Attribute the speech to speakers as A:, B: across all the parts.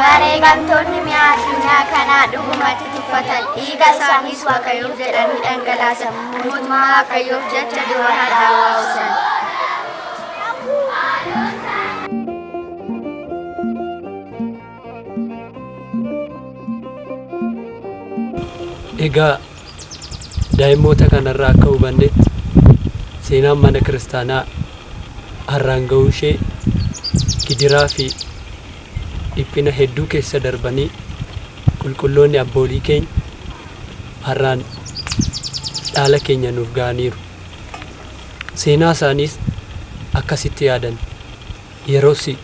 A: wareegamtoonni mi'a addunyaa kanaa dhugumatti tuffatan dhiiga isaaniis Waaqayyoof jedhanii dhangalaasan mootummaa Waaqayyoof jecha du'a har'aa waa'usan.
B: Egaa daa'immoota kanarraa akka hubannetti seenaan mana kiristaanaa har'aan ga'uu ishee gidiraa fi dhiphina hedduu keessa darbanii qulqulloonni abboolii keenya har'aan dhaala keenya nuuf ga'aniiru. Seenaa isaaniis akkasitti yaadan yeroosi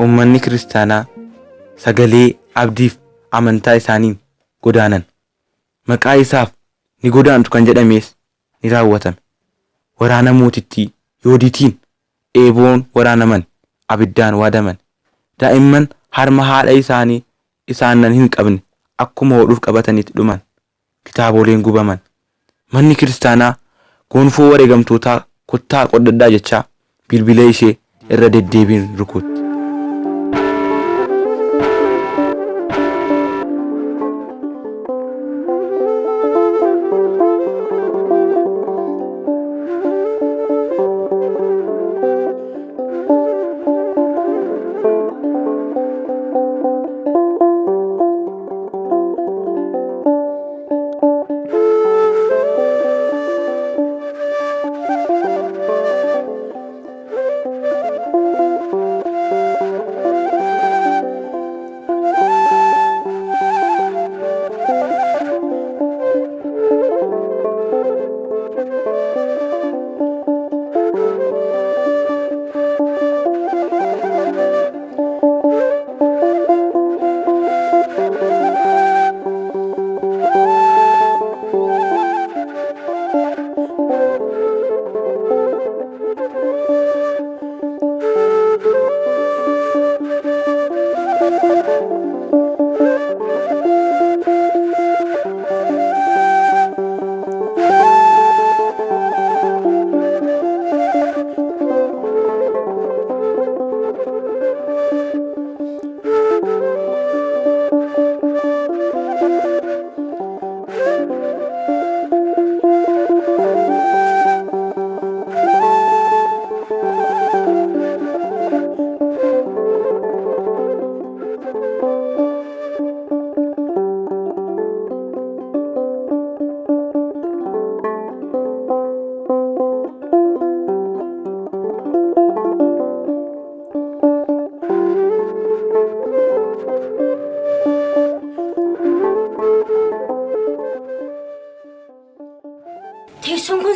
C: ummanni kiristaanaa sagalee abdiif amantaa isaaniin godaanan maqaa isaaf ni godaantu kan jedhamees ni raawwatame. Waraana mootittii Yooditiin eeboon waraanaman abiddaan waadaman. Daa'imman harma haadha isaanii isaanan hin qabne akkuma hodhuuf qabatanitti dhuman. Kitaaboleen gubaman. Manni kiristaanaa gonfoo wareegamtootaa kottaa qodhadhaa jechaa bilbila ishee irra deddeebiin rukutti.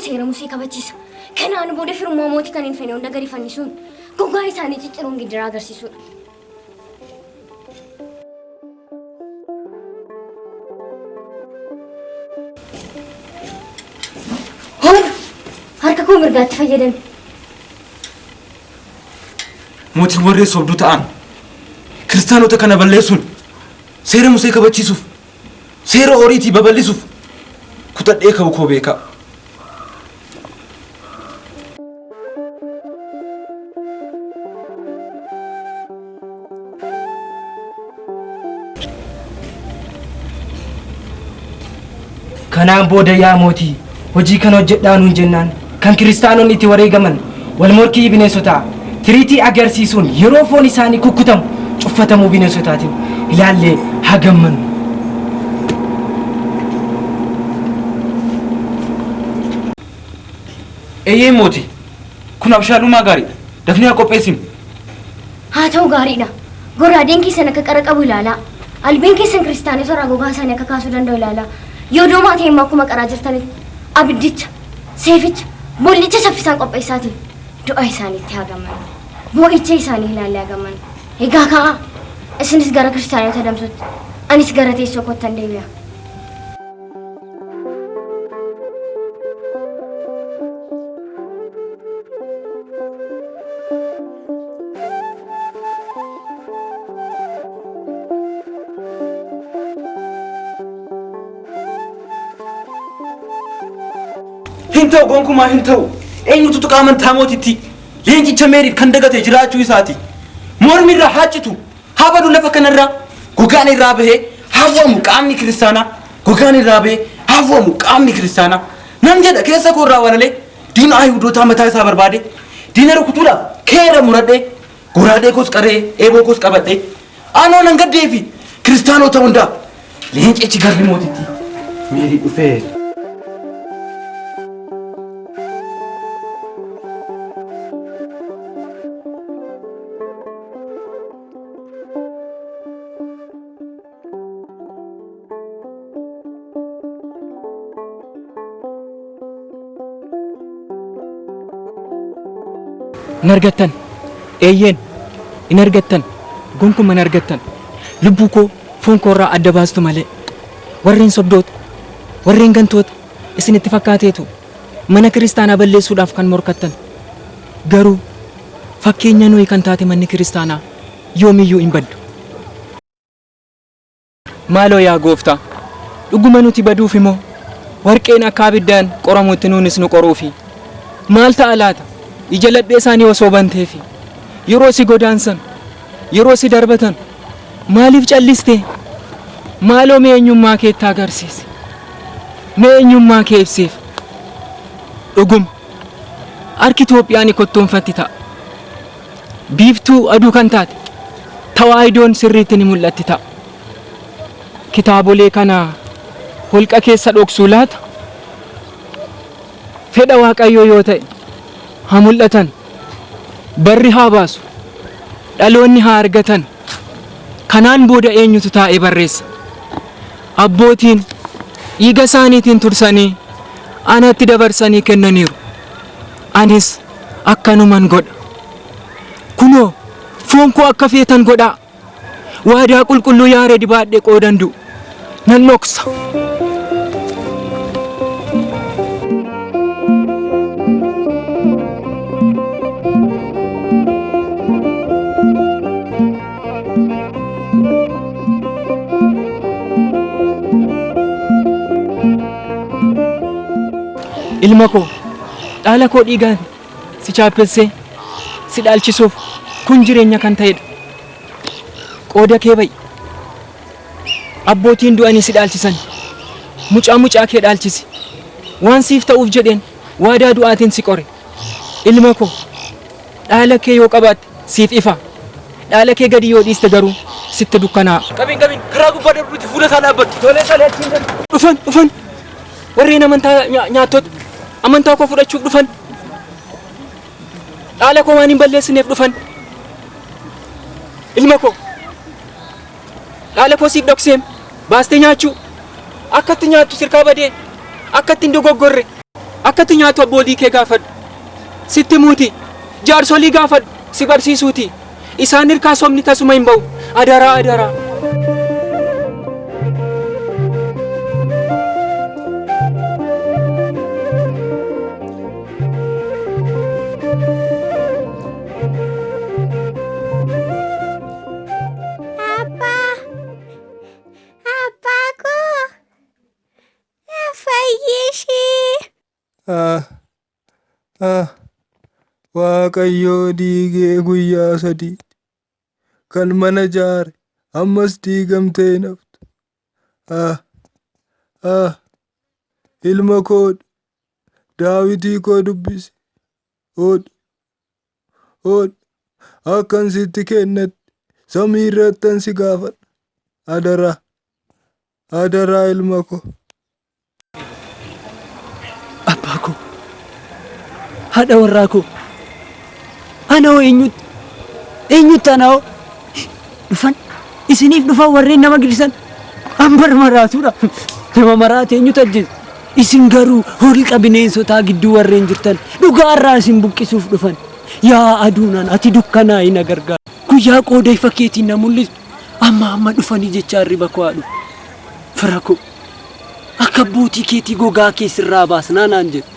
A: seera musee kabachiisa. Kanaan booda firummaa mootii kan hin fene hunda gadi fannisuun gogaa isaanii cicciruun gidiraa agarsiisuudha. Harka koo mirgaatti fayyadame.
C: Mootiin warreen sobduu ta'an kiristaanota kana balleessuun seera musee kabachiisuuf seera horiitii babal'isuuf kutadhee ka'u koo beekaa.
D: Kanaan booda yaa mootii hojii kan hojjedhaa nuun jennaan kan kiristaanonni itti wareegaman wal morkii bineensotaa tiriitii agarsiisuun yeroo foon isaanii kukkutamu cuffatamuu bineensotaatiin ilaallee haa gammannu.
C: Eeyyee mootii kun abshaalumaa gaariidha. Dafnee haa qopheessinu.
A: Haa ta'u gaariidha. Goraadeen keessan akka qara qabu ilaalaa. Albeen keessan kiristaanota irraa gogaa isaanii akka kaasuu danda'u ilaalaa. Yoo doomaa ta'e immoo akkuma qaraa jirtanitti abiddicha, seeficha, bollicha saffisaan qopheessaati. Du'a isaaniitti haa gammannu. Boo'icha isaanii ilaallee haa gammannu. Egaa ka'aa isinis gara kiristaanota adamsuutti anis gara teessoo kottan deebi'a.
C: Hinta'u gonkumaa hinta'u. Eenyutu tuqa amantaa mootitti? Leencicha meerii kan dagate jiraachuu isaati. Mormi irraa haacitu. Haa badu lafa kanarraa. Gogaan irraa bahee hawwamu qaamni kiristaanaa. Gogaan irraa bahee hawwamu qaamni kiristaanaa. Nan jedha keessa koorraa walalee diina Ayihudootaa mataa isaa barbaade. Diina rukutuudhaaf keera muradhee goraadee koos qaree eeboo koos qabadhee aanoo nan gaddee fi kiristaanota hundaa leencichi garbi mootitti meerii dhufee.
D: In argattan eeyyeen in argattan gonkumaa in argattan lubbuu koo foon koo irraa adda baastu malee warreen sobdoota warreen gantoota isinitti fakkaateetu mana kiristaanaa balleessuudhaaf kan morkattan garuu fakkeenya nuyi kan taate manni kiristaanaa yoomiyyuu hin baddu. Maaloo yaa gooftaa dhuguma nuti baduuf immoo warqeen akka abiddaan qoramuutti nuunis nu qoruufi maal ta'a laata? Ija ladhee isaanii osoo banteefi yeroo si godaansan yeroo si darbatan maaliif calliste? Maaloo mee eenyummaa kee itti agarsiisi? Mee eenyummaa kee ibsiif? Dhuguma harki Itoophiyaan kottoonfatti ta'a. Biiftuu aduu kan taate tawaayidoon sirriitti ni mul'atti ta'a. Kitaabolee kana holqa keessa dhoksuu laata? Fedha Waaqayyoo yoo ta'e haa mul'atan, barri haa baasu, dhaloonni haa argatan. Kanaan booda eenyutu taa'ee barreessa? Abbootiin dhiiga isaaniitiin tursanii anatti dabarsanii kennaniiru. Anis akkanuman godha. Kunoo foon koo akka feetan godhaa. Waadaa qulqulluu yaare dibaadhee qoodan du'u nan dhoksa. Ilma koo dhaala koo dhiigaan si chaappessee si dhaalchisuuf kun jireenya kan ta'edha. Qooda kee ba'i. Abbootiin du'anii si dhaalchisan. Mucaa kee dhaalchisi. Waan siif ta'uuf jedheen waadaa du'aatiin si qore. Ilma koo dhaala kee yoo qabaatte siif ifa. Dhaala kee gadi yoo dhiiste garuu sitti dukkanaa'a.
C: Qabiin karaa gubbaa darbuutti fuula isaa dhaabbatu.
D: Tolee achiin darbu. Dhufan warreen amantaa nyaattota amantaa koo fudhachuuf dhufan. Dhaala koo waan hin balleessineef dhufan. Ilma koo dhaala koo siif dhokseem baastee nyaachuu akkatti nyaattu sirkaa badee akkatti hin dogoggorre akkatti nyaattu abboolii kee gaafadhu. Sitti muuti jaarsolii gaafadhu si barsiisuuti. Isaan hirkaa somni tasuma hin ba'u. Adaraa.
E: Waaqayyoo diigee guyyaa sadii kan mana jaare ammas diigamtee naftu. Ilma koo Daawitii koo dubbisi. Oodh akkan sitti kennadhe samii irrattan si gaafadha. Adaraa ilma koo.
D: Abbaa koo haadha warraa koo anoo eenyutti anoo dhufan isiniif dhufan warreen nama giddisan hambar maraatuudha. Nama maraate eenyutu ajjeesa? Isin garuu holqa bineensotaa gidduu warreen jirtan dhugaarraa isin buqqisuuf dhufan. Yaa aduunaan ati dukkanaa'i na gargaara. Guyyaa qooda ifa keetiin na mul'isu amma dhufanii jecha arriba koo haa dhufu. Fira koo akka abbootii keetii gogaa keessirraa baasnaa naan jedhu.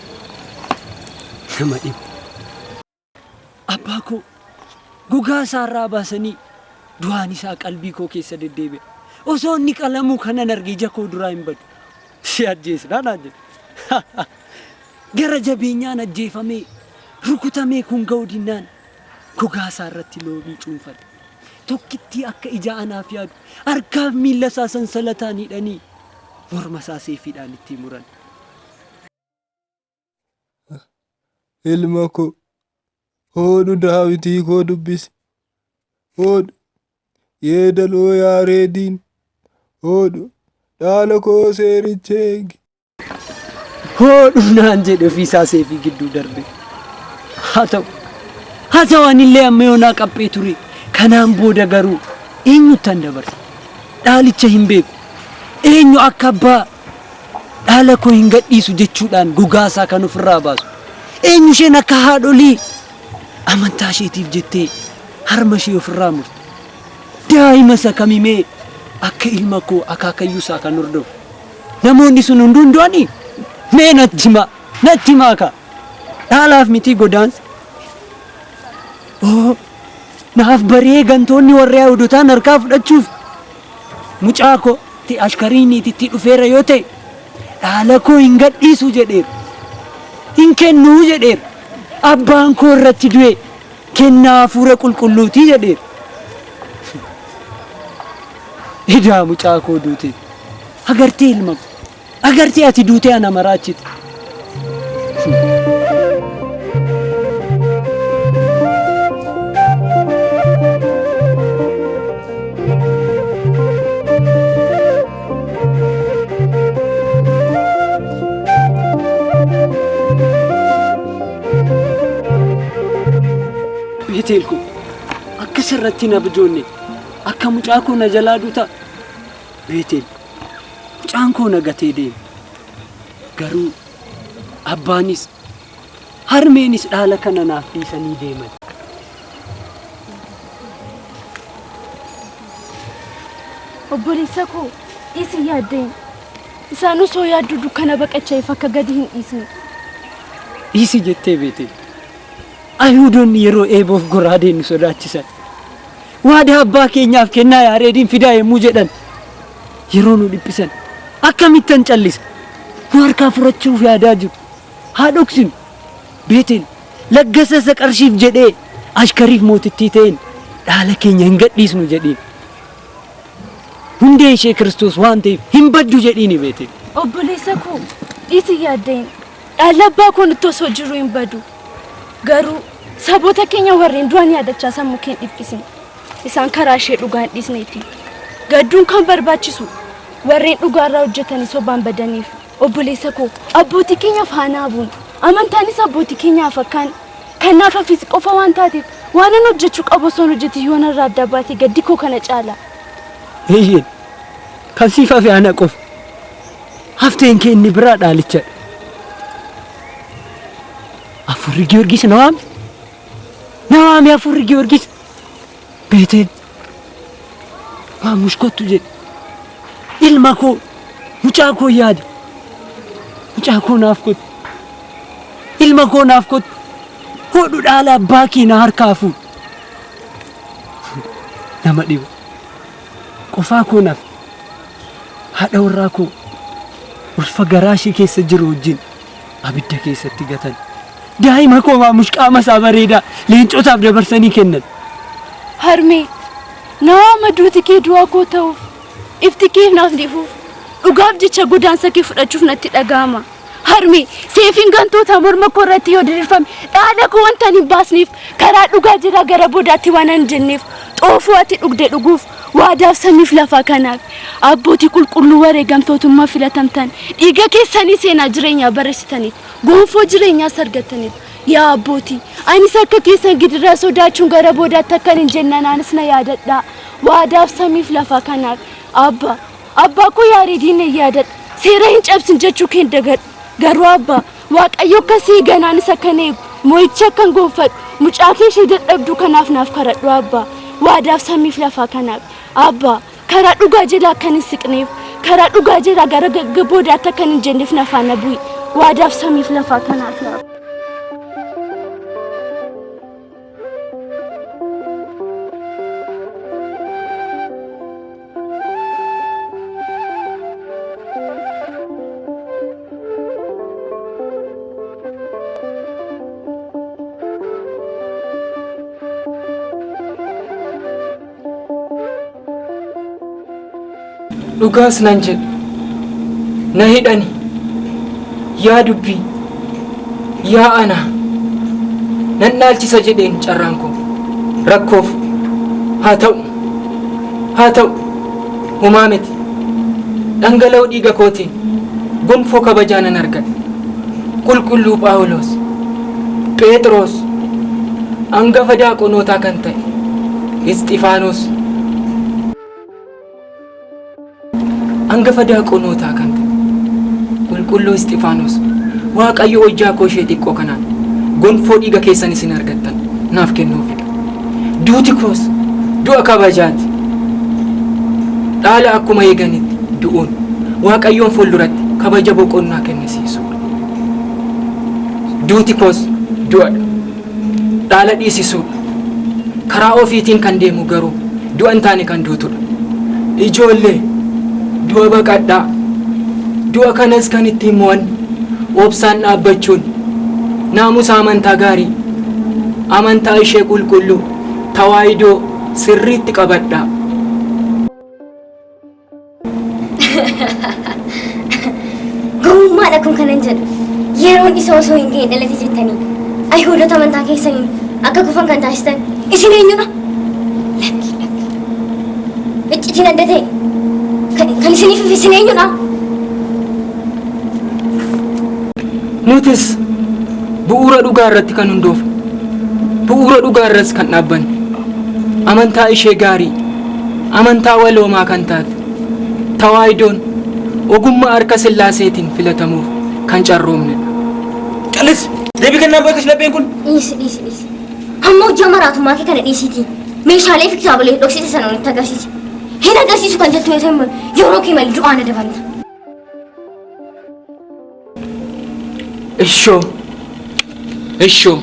D: Nama dhibu. Abbaa koo gogaa isaarraa baasanii du'aan isaa qalbii koo keessa deddeebi'a. Osoo inni qalamuu kanan arge ija koo duraa hin badu. Si ajjeesnaa naan jedhu.
B: gara jabeenyaan ajjeefamee rukutamee kun ga'uu dinnaan gogaa isaa irratti loomii cuunfadhe. Tokkitti akka ija anaaf yaadu harkaaf miilla isaa sansalataan hidhanii morma isaa seefiidhaan itti muran.
E: Ilma koo hoodhu Daawitii koo dubbisi. Hoodhu yeedaloo Yaareediin. Hoodhu dhaala koo seericha eegi.
B: Hoodhu naan jedhe ofiisaa seefii gidduu darbe. Haa ta'u anillee amma yoonaa qaphee ture. Kanaan booda garuu eenyuttan dabarsa? Dhaalicha hin beeku. Eenyu akka abbaa dhaala koo hin gadhiisu jechuudhaan gogaasaa kan ofirraa baasu. Eenyu isheen akka haadholii amantaa isheetiif jettee harma ishee ofirraa murte. Daa'ima isa kamimee akka ilma koo akaakayyuusaa kan hordofu. Namoonni sun hundumaanii mee natti himaa ka dhaalaaf mitii godaansa. Naaf baree gantoonni warra Yaahudotaan harkaa fudhachuuf mucaa koo ashkariiniititti dhufeera yoo ta'e dhaala koo hin gadhiisu jedheera. Hin kennuu jedheera. Abbaan koo irratti du'e kennaa hafuura qulqulluutii jedheera. Idaa mucaa koo duute agartee ilma koo agartee ati duutee ana maraachite. Beetel koo akka sirratti na bijoonne akka mucaa koo na jalaa duuta. Beetel mucaan koo na gatee deeme. Garuu abbaanis harmeenis dhaala kana naaf dhiisanii deeman.
A: Obboleessa koo dhiisi yaaddeen. Isaan osoo yaaddu dukkana baqachaa'eef akka gadi hin dhiisne.
B: Dhiisi jettee Beetel. Ayhuudonni yeroo eeboof goraadeen nu sodaachisan. Waadaa abbaa keenyaaf kennaa Yaareediin fidaa yommuu jedhan yeroo nu dhiphisan akkamittan callisa. Nu harkaa furachuuf yaadaa jiru. Haa dhoksinu. Beetel laggasa isa qarshiif jedhee ashkariif mootittii ta'een dhaala keenya hin gadhiisnu jedhiin. Hundee ishee Kiristoos waan ta'eef hin baddu jedhiini Beetel.
A: Obboleessa koo dhiisi yaaddeen. Dhaala abbaa koo nutti osoo jiru hin badu. Garuu saboota keenya warreen du'an yaadachaa sammuu keen dhiphisin. Isaan karaa ishee dhugaa hin dhiisneeti. Gadduun kan barbaachisu warreen dhugaarraa hojjetanii sobaan badaniif. Obboleessa koo abbootii keenyaaf haa naabuun. Amantaanis abbootii keenyaaf akkaan kanaaf hafis qofa waan taateef waan an hojjechuu qabu osoo hojjete yoo narraa adda baate gaddi koo kana caala.
B: Eeyyeen kan siif hafe ana qofa. Hafteen kee inni biraa dhaalichadha. Afurri Giyoorgis na waame afurri Giyoorgis. Beetel waamush kottu jedhe. Ilma koo mucaa koo yaade. Mucaa koo naaf kottu. Ilma koo naaf kottu. Hodhu dhaala abbaa kee na harkaa fuudhu. Nama dhiba. Qofaa koo naaf. Haadha warraa koo ulfa garaa ishee keessa jiru wajjin abidda keessatti gatan. Daa'ima koo waamush qaama isaa bareedaa leencotaaf dabarsanii kennan.
A: Harmee nama duuti kee du'aa koo ta'uuf ifti kee naaf dhiifuuf dhugaaf jecha godaansa kee fudhachuuf natti dhaga'ama. Harmee seefiin gantoota morma koo irratti yoo diriirfame dhaala koo wanta hin baasneef karaa dhugaa jira gara boodaatti waan hin jenneef xoofoo ati dhugde dhuguuf waadaaf samiif lafaa kanaaf abbootii qulqulluu wareegamtootummaa filatamtan dhiiga keessanii seenaa jireenyaa barreessitaniif gonfoo jireenyaas argattaniif. Yaa abbootii anis akka keessan gidiraa sodaachuun gara boodaatti akka hin jennaan anis na yaadadha. Waadaaf samiif lafaa kanaaf abbaa koo Yaareediin yaadadha. Seera hin cabsin jechuu keen dagadhu. Garuu abbaa Waaqayyo akkasii ganaanis akkan eegu moo'icha akkan gonfadhu mucaa kee ishee dadhabduu kanaaf naaf kadhadhu abbaa. Waadaaf samiif lafaa kanaaf abbaa karaa dhugaa jala akkan hin siqneef karaa dhugaa jala gara boodaatti akkan hin jenneef na faana bu'i. Waadaaf samiif lafaa kanaaf yaa
D: dhugaas nan jedhu na hidhani yaa dubbii yaa ana nan dhaalchisa jedheen carraan koo rakkoof haa ta'u humaa miti dhangala'oo dhiiga kootiin gonfoo kabajaa nan argadhe qulqulluu Phaawulos Phexros hangafa daaqonootaa kan ta'e Isxifaanos hangafa daaqonootaa kan ta'e qulqulluu Isxifaanos Waaqayyo hojjaa koo ishee xiqqoo kanaan gonfoo dhiiga keessan isin argattan naaf kennuufidha. Duuti koos du'a kabajaati. Dhaala akkuma eeganitti du'uun Waaqayyoon fuulduratti kabaja boqonnaa kennisiisuudha. Duuti koos du'adha. Dhaala dhiisisuudha. Karaa ofiitiin kan deemu garuu du'a hin taane kan duutudha. Ijoollee du'a baqadhaa. Du'a kanas kan ittiin mo'annu obsaan dhaabbachuun naamusa amantaa gaarii amantaa ishee qulqulluu tawaayidoo sirriitti qabadhaa.
A: Gowwummaadha kun kanan jedhu yeroon isa osoo hin ga'e dhalate jettanii Ayhuudota amantaa keessaniin akka kufan kan taasistan isin eenyudha? Lakki iccitiin adda ta'e kan isiniif isin eenyudha?
D: Nutis bu'uura dhugaa irratti kan hundoofne bu'uura dhugaa irras kan dhaabbanne amantaa ishee gaarii amantaa waloomaa kan taate tawaayidoon ogummaa harka Sillaaseetiin filatamuuf kan carroomnedha.
C: Callis deebii kennaa beekas lapheen kun.
A: Dhiisi. Hamma hojii maraatummaa kee kana dhiisiitii meeshaalee fi kitaabolee dhoksite sana walitti agarsiisi. Hin agarsiisu kan jettu yoo ta'e yeroo kee malee du'aan adabamta.
D: Ishoo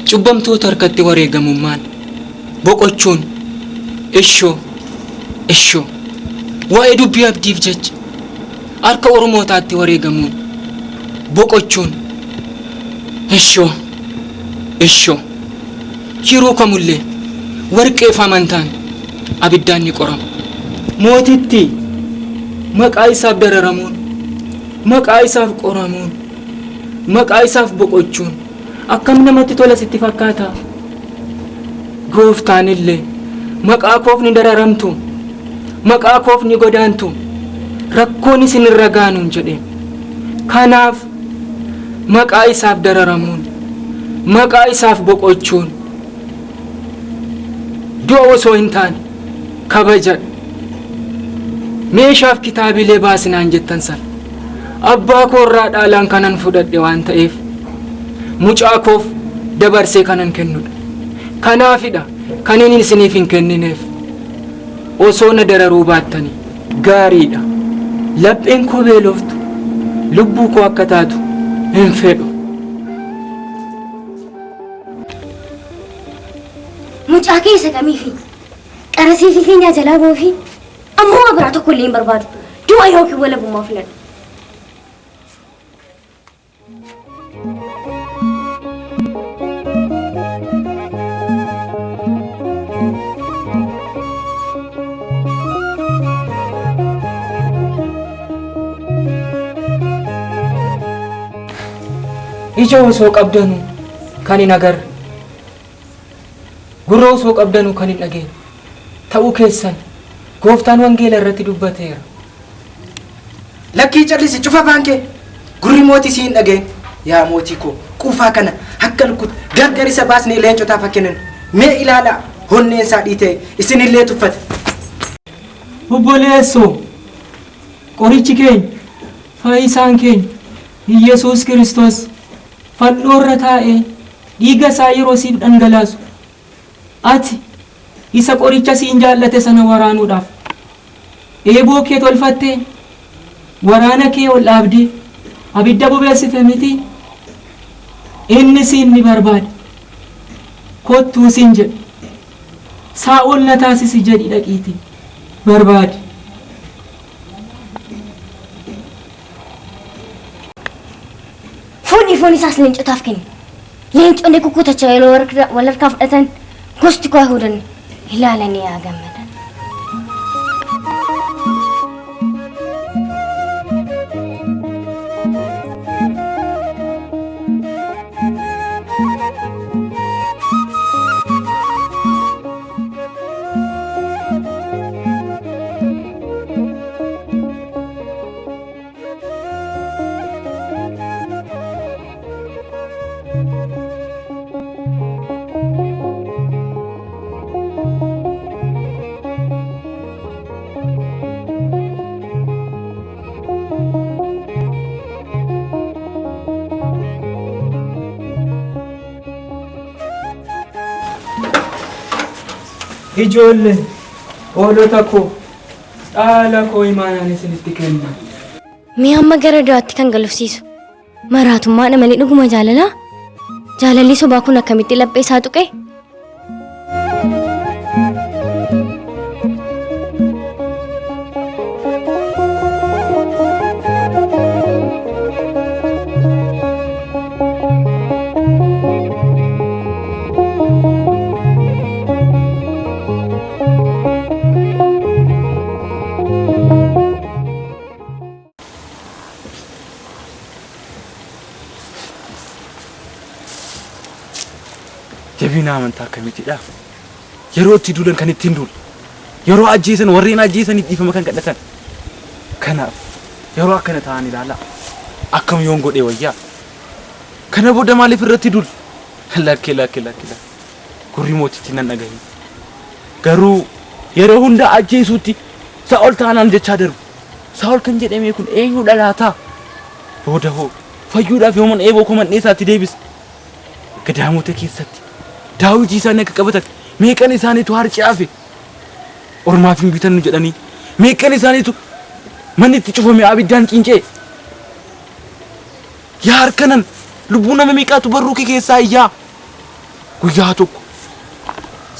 D: cubbamtoota harkatti wareegamummaan boqochuun ishoo waa'ee dubbii abdiif jecha harka ormootaatti wareegamuun boqochuun ishoo yeroo kamullee warqeef amantaan abiddaan ni qorama. Mootitti maqaa isaaf dararamuun maqaa isaaf qoramuun maqaa isaaf boqochuun akkam namatti tola sitti fakkaata. Gooftaan illee maqaa koof ni dararamtu maqaa koof ni godaantu rakkoon isin irra gaanuun jedheen. Kanaaf maqaa isaaf dararamuun maqaa isaaf boqochuun du'a osoo hin taane kabajadha. Meeshaaf kitaabilee baasinaan jettan sana abbaa koo irraa dhaalaan kanan fudhadhe waan ta'eef mucaa koof dabarsee kanan kennudha. Kanaafidha kan inni isiniif hin kennineef. Osoo na dararuu baattanii gaariidha. Lapheen koo beeloftu lubbuu koo akka taatu hin fedhu.
A: Mucaa keessa kamiifi qarasii fi keenyaa jalaa boofi ammoo biraa tokko illee hin barbaadu. Du'a yookiin walabummaa filadhu.
D: Ija osoo qabdanuu kan hin agarre gurra osoo qabdanuu kan hin dhageenye ta'uu keessan gooftaan wangeela irratti dubbateera.
F: Lakkii callisi cufa baankee gurri mootii si hin dhageenye. Yaa mootii koo quufaa kana akka lukkut gargar isa baasnee leencotaaf kennan mee ilaalaa honneen isaa dhiitee isinillee tuffate.
D: Obboleessoo qorichi keenya fayyisaan keenya Iyesuus Kiristoos fannoo irra taa'ee dhiiga isaa yeroo siif dhangalaasu ati isa qoricha siin jaallate sana waraanuudhaaf eeboo kee tolfattee waraana kee ol dhaabdee abidda bobeessite miti. Inni siin ni barbaade kottuu siin jedhe Saa'ol na taasisi jedhi dhaqiitii barbaade.
A: Foon isaas leencotaaf kenne. Leenconni kukkutachaa yeroo wal harkaa fudhatan gosti koo Ayhuudan ilaalanii yaa gammadan.
D: ijoollee hoolota koo dhaala koo imaanaan isinitti kenna.
A: Mee amma gara du'aatti kan galufsiisu maraatummaadha malee dhuguma jaalalaa? Jaalalli sobaa kun akkamitti laphee isaa tuqe?
C: Jabina amantaa akkamiitidha? Yeroo itti duulan kan ittiin duul. Yeroo ajjeesan warreen ajjeesaniif dhiifama kan kadhatan. Kanaaf yeroo akkana ta'an ilaala. Akkam yoon godhee wayyaa. Kana booda maaliif irratti duul? Lakkee. Gurri mootitti nan dhagahi. Garuu yeroo hunda ajjeesuutti Saa'ol taanaan jechaa darbu. Saa'ol kan jedhame kun eenyu dhalaataa? Booda hoo fayyuudhaaf yooman eeboo koo man'eessaatti deebisa. Gadaamota keessatti daawwitii isaanii akka qabatan meeqan isaaniitu harcaafe ormaaf hin bitannu jedhanii meeqan isaaniitu manni itti cufame abiddaan qincee yaa harkanan lubbuu nama meeqaatu barruu kee keessaa iyyaa guyyaa tokko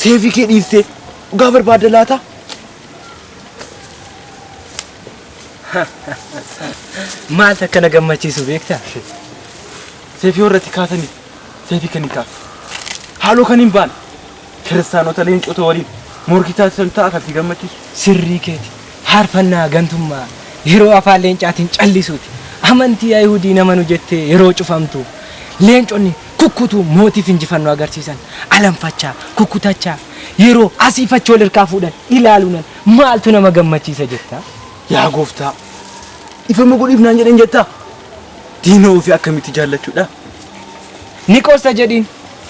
C: seefii kee dhiistee dhugaa barbaadda laata?
D: Maal akkana gammachiisu beektaa?
C: Seefii warratti kaasanii seefii kan hin kaasu. Haaloo kan hin baane kiristaanota leencota waliin morkitaa san ta'a kan si gammachiisu.
D: Sirrii keeti faarfannaa gantummaa yeroo afaan leencaatiin callisuuti. Amantii Ayihudii nama nu jettee yeroo cufamtu leenconni kukkutuu mootiif injifannoo agarsiisan alanfachaa kukkutachaa yeroo asii fachoo lirkaa fuudhan ilaaluunan maaltu nama gammachiisa jettaa?
C: Yaa gooftaa ifama godhiif naan jedhan jettaa? Diina ofii akkamitti jaallachuudha?
D: Ni qoosta jedhiin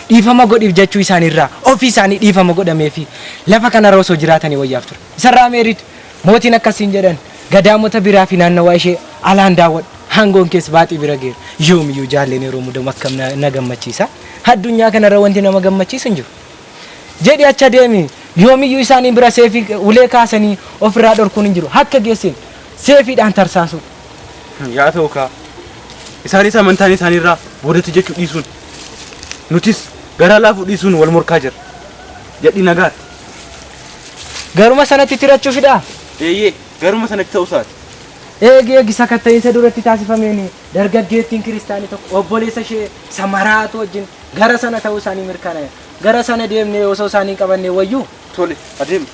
D: dhiifama godhiif jechuu isaaniirraa ofii isaanii dhiifama godhameefi lafa kanarra osoo jiraatanii wayyaaf ture. Isarraa meerid mootiin akkasiin jedhan gadaamota biraa fi naannawaa ishee alaan daawwadhu hangoon keessa baaxii bira geera. Yoomiyyuu jaalleen yeroo mudamu akkam na gammachiisa. Addunyaa kanarra wanti nama gammachiisu hin jiru. Jedhi acha deemi yoomiyyuu isaanii bira seefii ulee kaasanii ofirraa dhorkuun hin jiru. Akka geessin seefiidhaan tarsaasu.
C: Yaa ta'u kaa isaanis amantaan isaaniirraa boodatti jechuu dhiisuun nutis garaa laafuu dhiisuun wal morkaa jira. Jedhi nagaatti.
D: Garuma sanatti tirachuufidha.
C: Eeyyee garuma sanatti ta'uu isaati.
D: Eegi sakatta'insa duratti taasifameen dargaggeettiin kiristaanii tokko obboleessa ishee Samaraatu wajjin gara sana ta'uu isaanii mirkanaa'e. Gara sana deemnee osoo isaanii qabannee wayyuu.
C: Tole adeemu.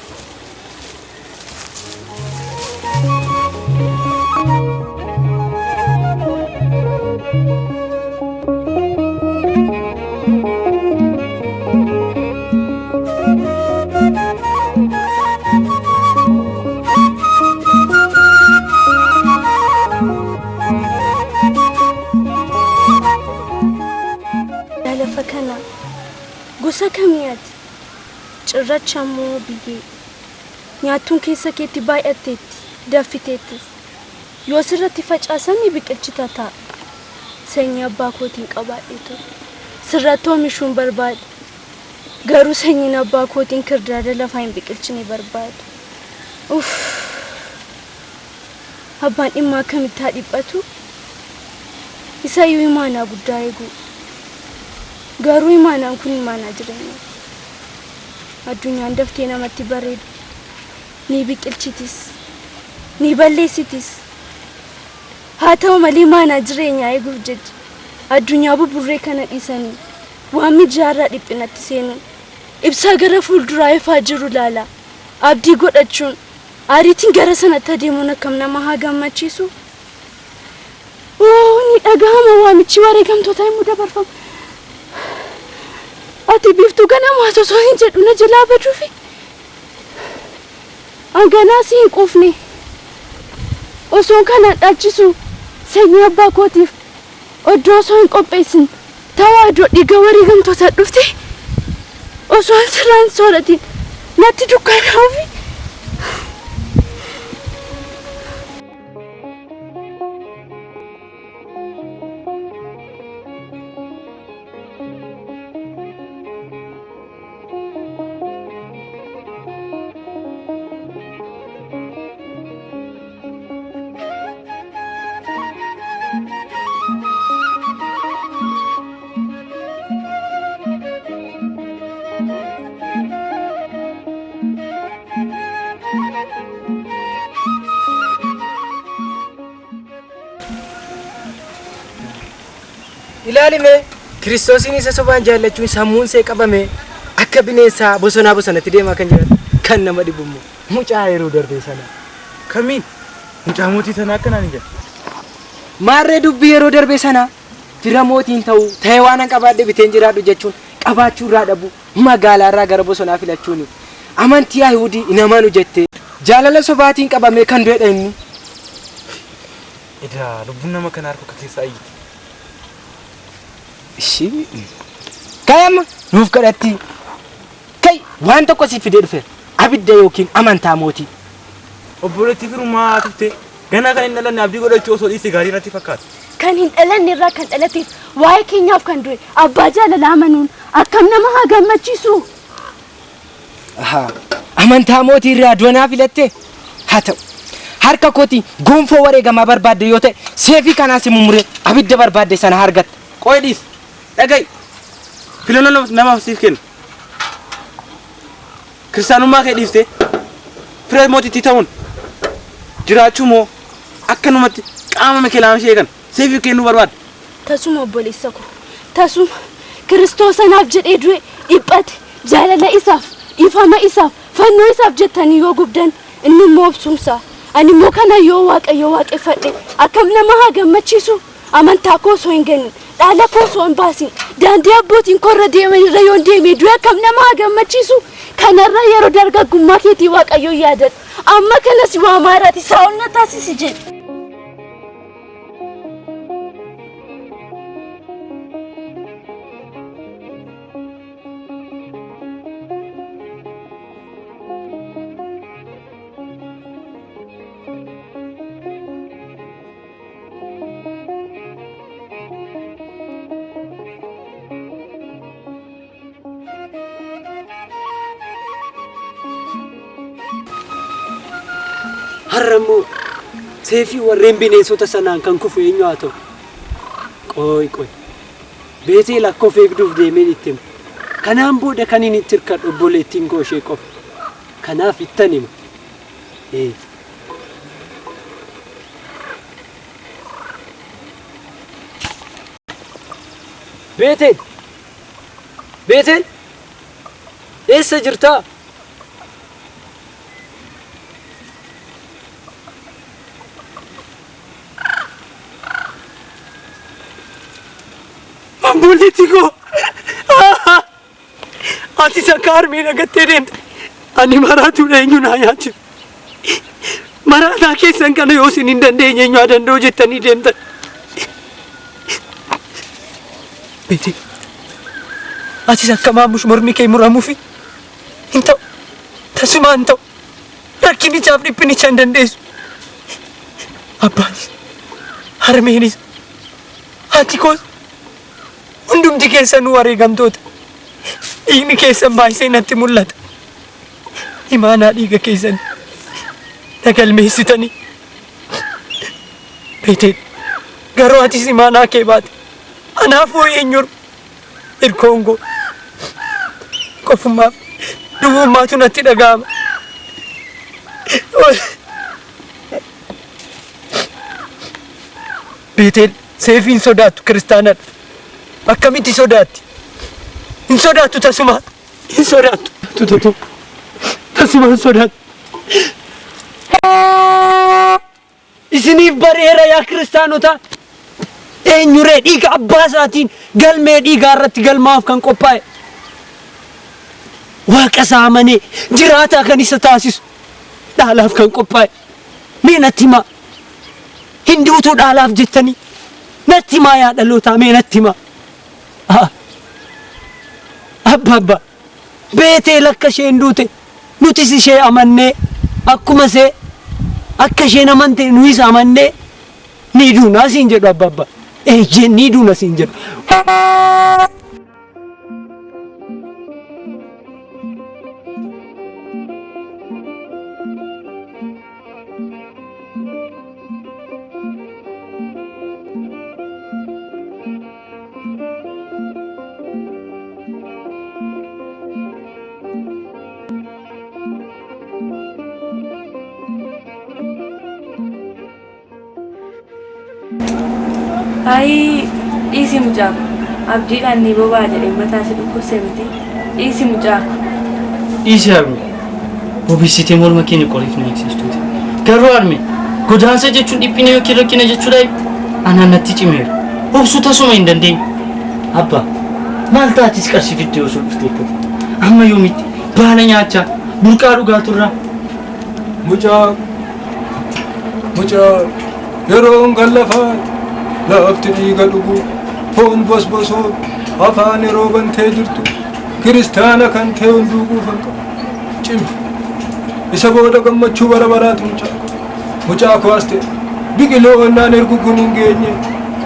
G: lafa kana gosa kamiyaati cirracha moo biyyee nyaatuun keessa keetti baay'atteetti daffiteettis yoo sirratti facaasamni biqilchita ta'a sanyii abbaa kootiin qabaadhee ture sirratti oomishuun barbaade garuu sanyiin abbaa kootiin kirdaada lafaa hin biqilchine barbaadu abbaan dhimma akkamitti haa dhiphatu isayyuu imaanaa guddaa eegu garuu imaanaan kun imaanaa jireenya addunyaan daftee namatti bareedu ni biqilchitis ni balleessitis haa ta'u malee imaanaa jireenyaa eeguuf jecha addunyaa buburree kana dhiisanii waan mijaarraa dhiphinatti seenuun ibsaa gara fuulduraa ifaa jiru laala abdii godhachuun ariitiin gara sanatti adeemuun akkam nama haa gammachiisu ni dhagahama waamichi wareegamtoota himuu dabarfamu ati biiftuu ganamaa osoo hin jedhu na jalaa baduufi anganaa si hin quufne osoo kana dhaalchisu sanyii abbaa kootiif oddoo osoo hin qopheessin tawaadoo dhiiga wareegamtoota dhufte osoo sirraan sooratiin natti dukkanaa'uufi
F: ilaalime kiristoosiin isa sobaan jaallachuun sammuun see qabame akka bineensaa bosonaa bosonatti deemaa kan jiran kan nama dhibu immoo mucaa yeroo darbee sana.
C: Kamiin? Mucaa mootii sana akkanaan hin jedhu.
F: Maarree dubbii yeroo darbee sana fira mootiin ta'uu ta'ee waan an qabaadhe biteen jiraadhu jechuun qabaachuu irraa dhabu magaalaa irraa gara bosonaa filachuuni. Amantii Ayihudii hin amanu jettee jaalala sobaatiin qabamee kan du'edha inni.
C: Edaa lubbuun nama kanaa harka keessaa iyyiti.
F: Ishii ka'e amma nuuf kadhatti ka'e waan tokko si fidee dhufe abidda yookiin amantaa mootii.
C: Obboleettii firummaa tuftee ganaa kan hin dhalanne abdii godhachuu osoo dhiiste gaarii irratti fakkaata.
G: Kan hin dhalanne irraa kan dhalateef waa'ee keenyaaf kan du'e abbaa jaalalaa amanuun akkam nama haa gammachiisu.
F: Amantaa mootii irraa du'anaa filatte haa ta'u harka kooti gonfoo wareegamaa barbaadde yoo ta'e seefii kanaas mummuree abidda barbaadde sana hargatta.
C: Qo'ee dhiis dhaga'i filannoo namaaf siif kenna. Kiristaanummaa kee dhiiftee fira mootiitti ta'uun jiraachuu moo akkanumatti qaama makeelaa ishee kan seefii kennuu barbaadde.
G: Tasuma obboleessa ko tasuma kiristoosanaaf jedhee du'e dhiphate jaalala isaaf ifama isaaf fannoo isaaf jettanii yoo gubdan inni immoo obsumsa. Ani immoo kana yoo waaqayyo waaqeffadhe akkam nama haa gammachiisu. Amantaa koo osoo hin gannin dhaala koo osoo hin baasin daandii abbootiin korra deeman irra yoon deemee du'e akkam nama haa gammachiisu. Kanarra yeroo dargaggummaa keetii waaqayyo yaadadhu. Amma kanas waa maaraati saa'ol na taasisi jedhe.
B: Harrammoo seefii warreen bineensota sanaan kan kufu eenyu haa ta'u. Qoy beetee lakkoof eegduuf deemeen itti hima. Kanaan booda kan inni itti hirkadhu obboleettiin koo ishee qofa. Kanaaf ittan hima. Beeteen eessa jirtaa? Ambuleetti koo ati sakkaar miidhagattee deemte ani maraatuudha eenyu naa nyaachisa. Maraataa keessan kana yoo isin hin dandeenye eenyu haa danda'u jettanii deemtan. Beetii atis akka maamush mormii kee muramuufi hin ta'u tasuma hin ta'u rakkinichaaf dhiphinicha hin dandeessu. Abbaanis harmeenis haati koos hundumti keessan nu wareegamtoota. Dhiigni keessan baay'isee natti mul'ata. Imaanaa dhiiga keessan nagalmeessitanii. Beeteen garuu atis imaanaa kee baate. Anaafuu eenyuun hirkoongoo qofummaaf duwwummaatu natti dhaga'ama. Beeteen seefiin sodaattu kiristaanadha. Akkamitti sodaatti? Hin sodaattu tasuma. Hin sodaattu. Tasuma hin sodaattu. Isiniif bareera yaa kiristaanota. Eenyuree dhiiga abbaa isaatiin galmee dhiigaa irratti galmaaf kan qophaa'e. Waaqa isaa amanee jiraataa kan isa taasisu dhaalaaf kan qophaa'e. Mee natti himaa. Hinduutuu dhaalaaf jettanii natti himaa yaa dhalootaa mee natti himaa. Abba beetee lakka isheen duute nutis ishee amannee akkuma ishee akka isheen amante nuyis amannee ni duuna siin jedhu abba. Ejjeen ni duuna siin jedhu.
H: Ay, dhiisi mucaako abdiidhaan ni bobaa jedhee mataa si dhukkubse miti dhiisi mucaako.
I: Dhiisi harme obesitee morma keenya qoriif nu eegsistuuti. Garuu harme godaansa jechuun dhiphina yookiin rakkina jechuudha. Anaan natti cimeera. Obsuu tasuma hin dandeenye. Abbaa maal taatis qarshii fiddee osoo dhufteekkati. Amma yoomitti baala nyaachaa burqaa dhugaa turraa.
E: Mucaa yeroon gallafaa lafti dhiiga dhugu foon bosbosoo afaan yeroo bantee jirtu kiristaana kan ta'e hunduu quufan qabu cimi isa booda gammachuu bara baraatu mucaa kooste biqiloo onnaan ergu kun hin geenye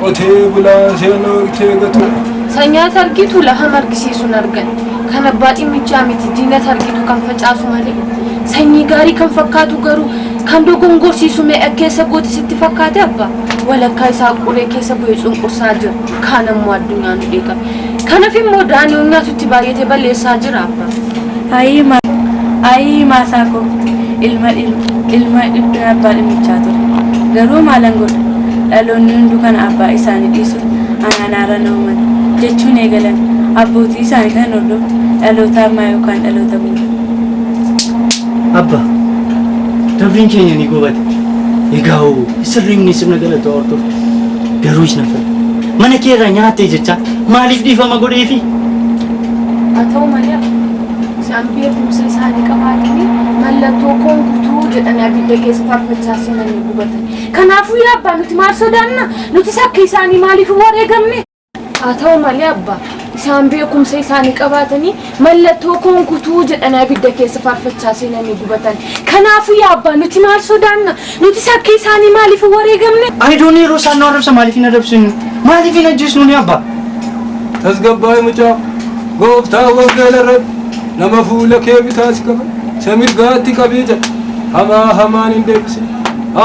E: qotee bulaan seenoo ittee gatu.
J: Sanyaata argitu lafa margisiisuun argan kan abbaa dhimmichaa miti diinata argitu kan facaasu malee sanyii gaarii kan fakkaatu garuu kan dogongorsiisu mee keessa gooti sitti fakkaate abbaa walakkaa isaa quree keessa bu'ee cunqursaa jira kaan ammoo addunyaan dheeqame kanaaf immoo daani'uun nyaatutti baay'atee balleessaa jira abbaa.
H: Ayii maasaa koo ilma dhibbina abbaa dhimmichaa ture garuu maalan godha dhaloonni hunduu kana abbaa isaanii dhiisu anaanaara na'uman jechuun eegalan abbootii isaanii kan hordoftu dhaloota ammaa yookaan dhaloota booda.
I: Abbaa dabriin keenya ni gubate. Egaa sirriin sirna galata hordofu garuu isa nafa. Mana keerraa nyaattee jecha maaliif dhiifama godheefi?
J: Haa ta'u malee isaan beekumsa isaanii qabaatanii mallattoo konkutuu jedhanii abidda keessa faarfachaa seenanii gubatan. Kanaafuu yaa abbaa nuti maal sodaanna? Nuti akka isaanii maaliif wareegamne? Haa ta'u malee abbaa isaan beekumsa isaanii qabaatanii mallattoo konkutuu jedhanii abidda keessa faarfachaa seenanii gubatan. Kanaafuu yaa abbaa nuti maal sodaanna? Nuti akka isaanii maaliif wareegamne?
I: Ayidoon yeroo isaan nu arrabsa maaliif hin arrabsinu? Maaliif hin ajjeesnu ni abbaa?
E: Tasgabbaa'ee mucaa gooftaa wangeela irratti nama fuula kee bitaas qaba samirgaatti qabii jedha hamaan hin deebisne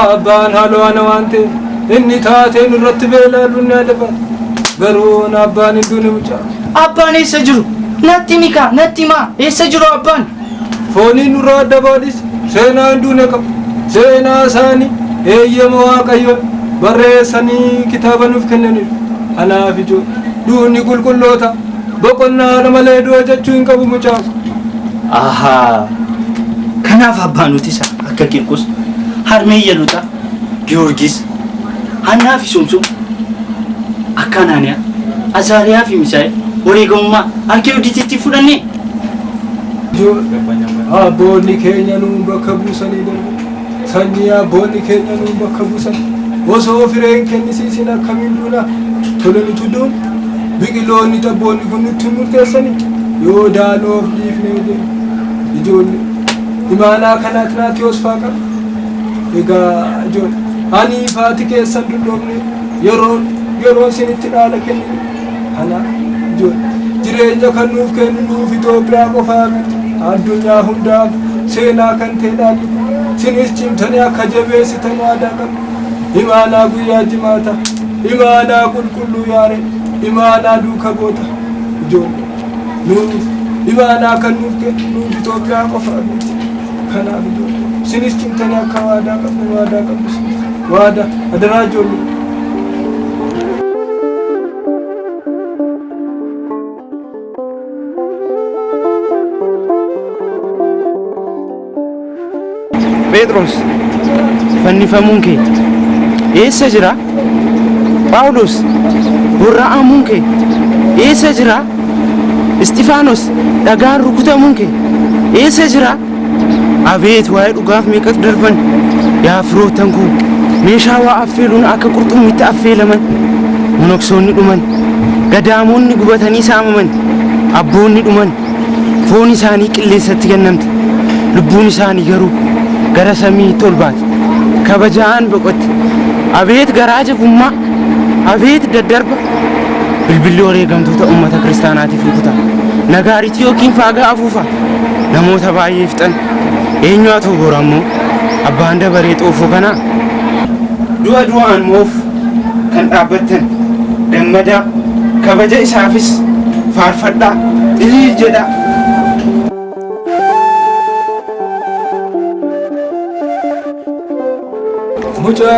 E: abbaan haaloo ana waan ta'eef inni taateen irratti beelaaluun ni adabata garuu abbaan hin duune mucaa.
I: Abbaan eessa jiru? Natti mikaa natti maa eessa jiru abbaan?
E: Fooniin nurraa adda baadhis seenaa hin duune qabu seenaa isaanii eeyyama waaqayyoon barreessanii kitaaba nuuf kennaniiru anaaf ijoo duunni qulqulloota boqonnaa malee du'a jechuu hin qabu mucaa.
I: Ahaa kanaaf abbaan nuti isa akka Qirqos harmee Yeluuxa Giyoorgis Hannaa fi Sumsum akka Anaaniyaa Azaariyaa fi Misaa'el wareegamummaa harkee hojjetitti fudhanne.
E: Abboonni keenya nuun bakka buusanii darbu sanyii abboonni keenya nuun bakka buusan osoo fireen kennisiisin akkamiin duuna tole nuti duun biqiloonni xabboonni kun nutti murteessanii yoo daanoof dhiifnee deemu ijoollee imaanaa kanaatti naatti osfaa qaba. Egaa ijoollee ani faati keessan dudhoofne yeroo isinitti dhaala kennine kanaaf ijoollee jireenya kan nuuf kennu nuuf Itoophiyaa qofaa miti addunyaa hundaaf seenaa kan ta'e dhaalli sinis cimtanii akka jabeessitan waadaa qabna. Imaanaa guyyaa jimaata imaanaa qulqulluu yaare imaanaa duuka goota ijoollee nuuf imaanaa kan nuuf kennu nuuf Itoophiyaa qofaa miti kanaaf ijoollee sinis cimtanii akka waadaa qabnu waadaa adaraa ijoollee.
F: Phexros fannifamuun kee eessa jira? Phaawulos gorra'amuun kee eessa jira? Isxifaanos dhagaan rukutamuun kee eessa jira? Abeet waa'ee dhugaaf meeqa darban yaa firoottan koo meeshaa waa affeeluun akka qurxummiitti affeelaman monoksoonni dhuman gadaamoonni gubatanii saamaman abboonni dhuman foon isaanii qilleensatti kennamte lubbuun isaanii garuu gara samiitti ol baate kabajaan boqotte. Abeet garaa jabummaa abeet daddarba bilbilli wareegamtoota ummata kiristaanaatiif rukuta nagaaritti yookiin faagaa afuufa namoota baay'ee fixan eenyu haa ta'u bora ammoo abbaan dabaree xoofoo kanaa du'a du'aan moof kan dhaabbattan gammadaa kabaja isaafis faarfadhaa ilil jedhaa.
E: Mucaa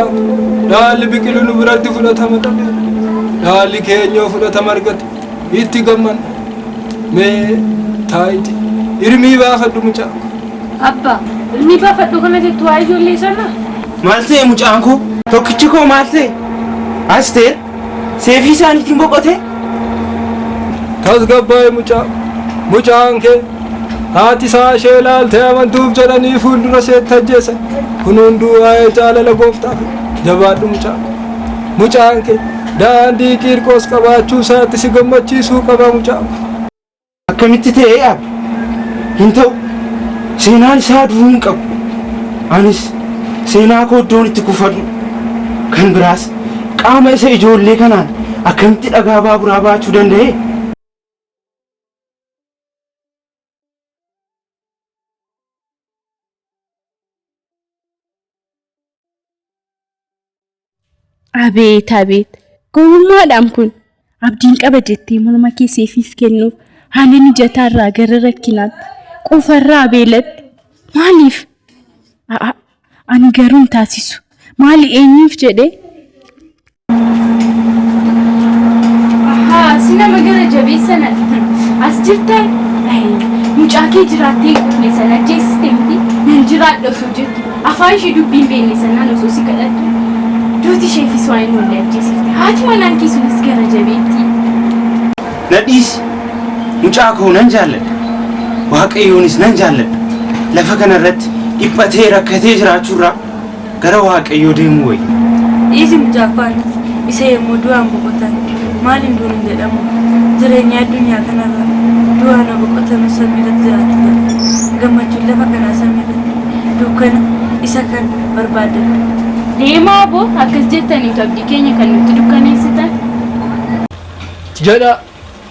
E: dhaalli biqilu nu biratti fudhatama dhabe dhaalli keenya fudhatama argate itti gammanna. Mee taa'iti hirmii baafadhu mucaa.
J: Abbaa, inni baafadhu kana jettu waa ijoollee sana?
F: Maal ta'e mucaan koo? Tokkichi koo maal ta'e? Asteer seefii isaaniitiin boqote?
E: Tasgabbaa'e mucaa. Mucaan kee haati isaa ishee ilaaltee amantuuf jedhanii fuuldura seetti ajjeesan. Kun hunduu waa'ee jaalala gooftaaf jabaadhu mucaa. Mucaan kee daandii Qiirqos qabaachuu isaatti si gammachiisuu qaba mucaa.
F: Akkamitti ta'ee yaabe? Hin ta'u seenaan isaa duruu hin qabu. Anis seenaa koo iddoon itti kufadhu kan biraas qaama isa ijoollee kanaan akkamitti dhagaa baaburaa baachuu danda'e?
H: Abeet abeet gowwummaadhaan kun abdiin qaba jettee morma kee seefiif kennuuf haala mijataarraa gara rakkinaatti quufarraa beelatti maaliif? Ani garuu hin taasisu. Maali eenyuuf jedhee?
J: Si nama gara jabeessana as jirtan mucaa kee jiraattee qufne sana ajjeesiste miti nan jiraadha osoo jettu afaan ishee dubbiin beekne sanaan osoo si kadhattu duuti isheefis waan hin oolle ajjeesifte haati manaan kiisuunis gara jabeetti.
F: Nadhiisi mucaa koo nan jaalladha. Waaqayyoonis nan jaalladha. Lafa kanarratti dhiphatee rakkatee jiraachuurraa gara Waaqayyoo deemuu wayya.
H: Dhiisi mucaa koo isa yommuu du'aan boqotan maaliin duun hin jedhamu jireenya addunyaa kanarra du'aan boqotan samiirratti jiraatu gammachuun lafa kanaa samiirratti dukkana isa kan barbaadatu.
J: Deemaa boo akkas jettaniitu abdii keenya kan nutti dukkaneessitan.
E: Jedha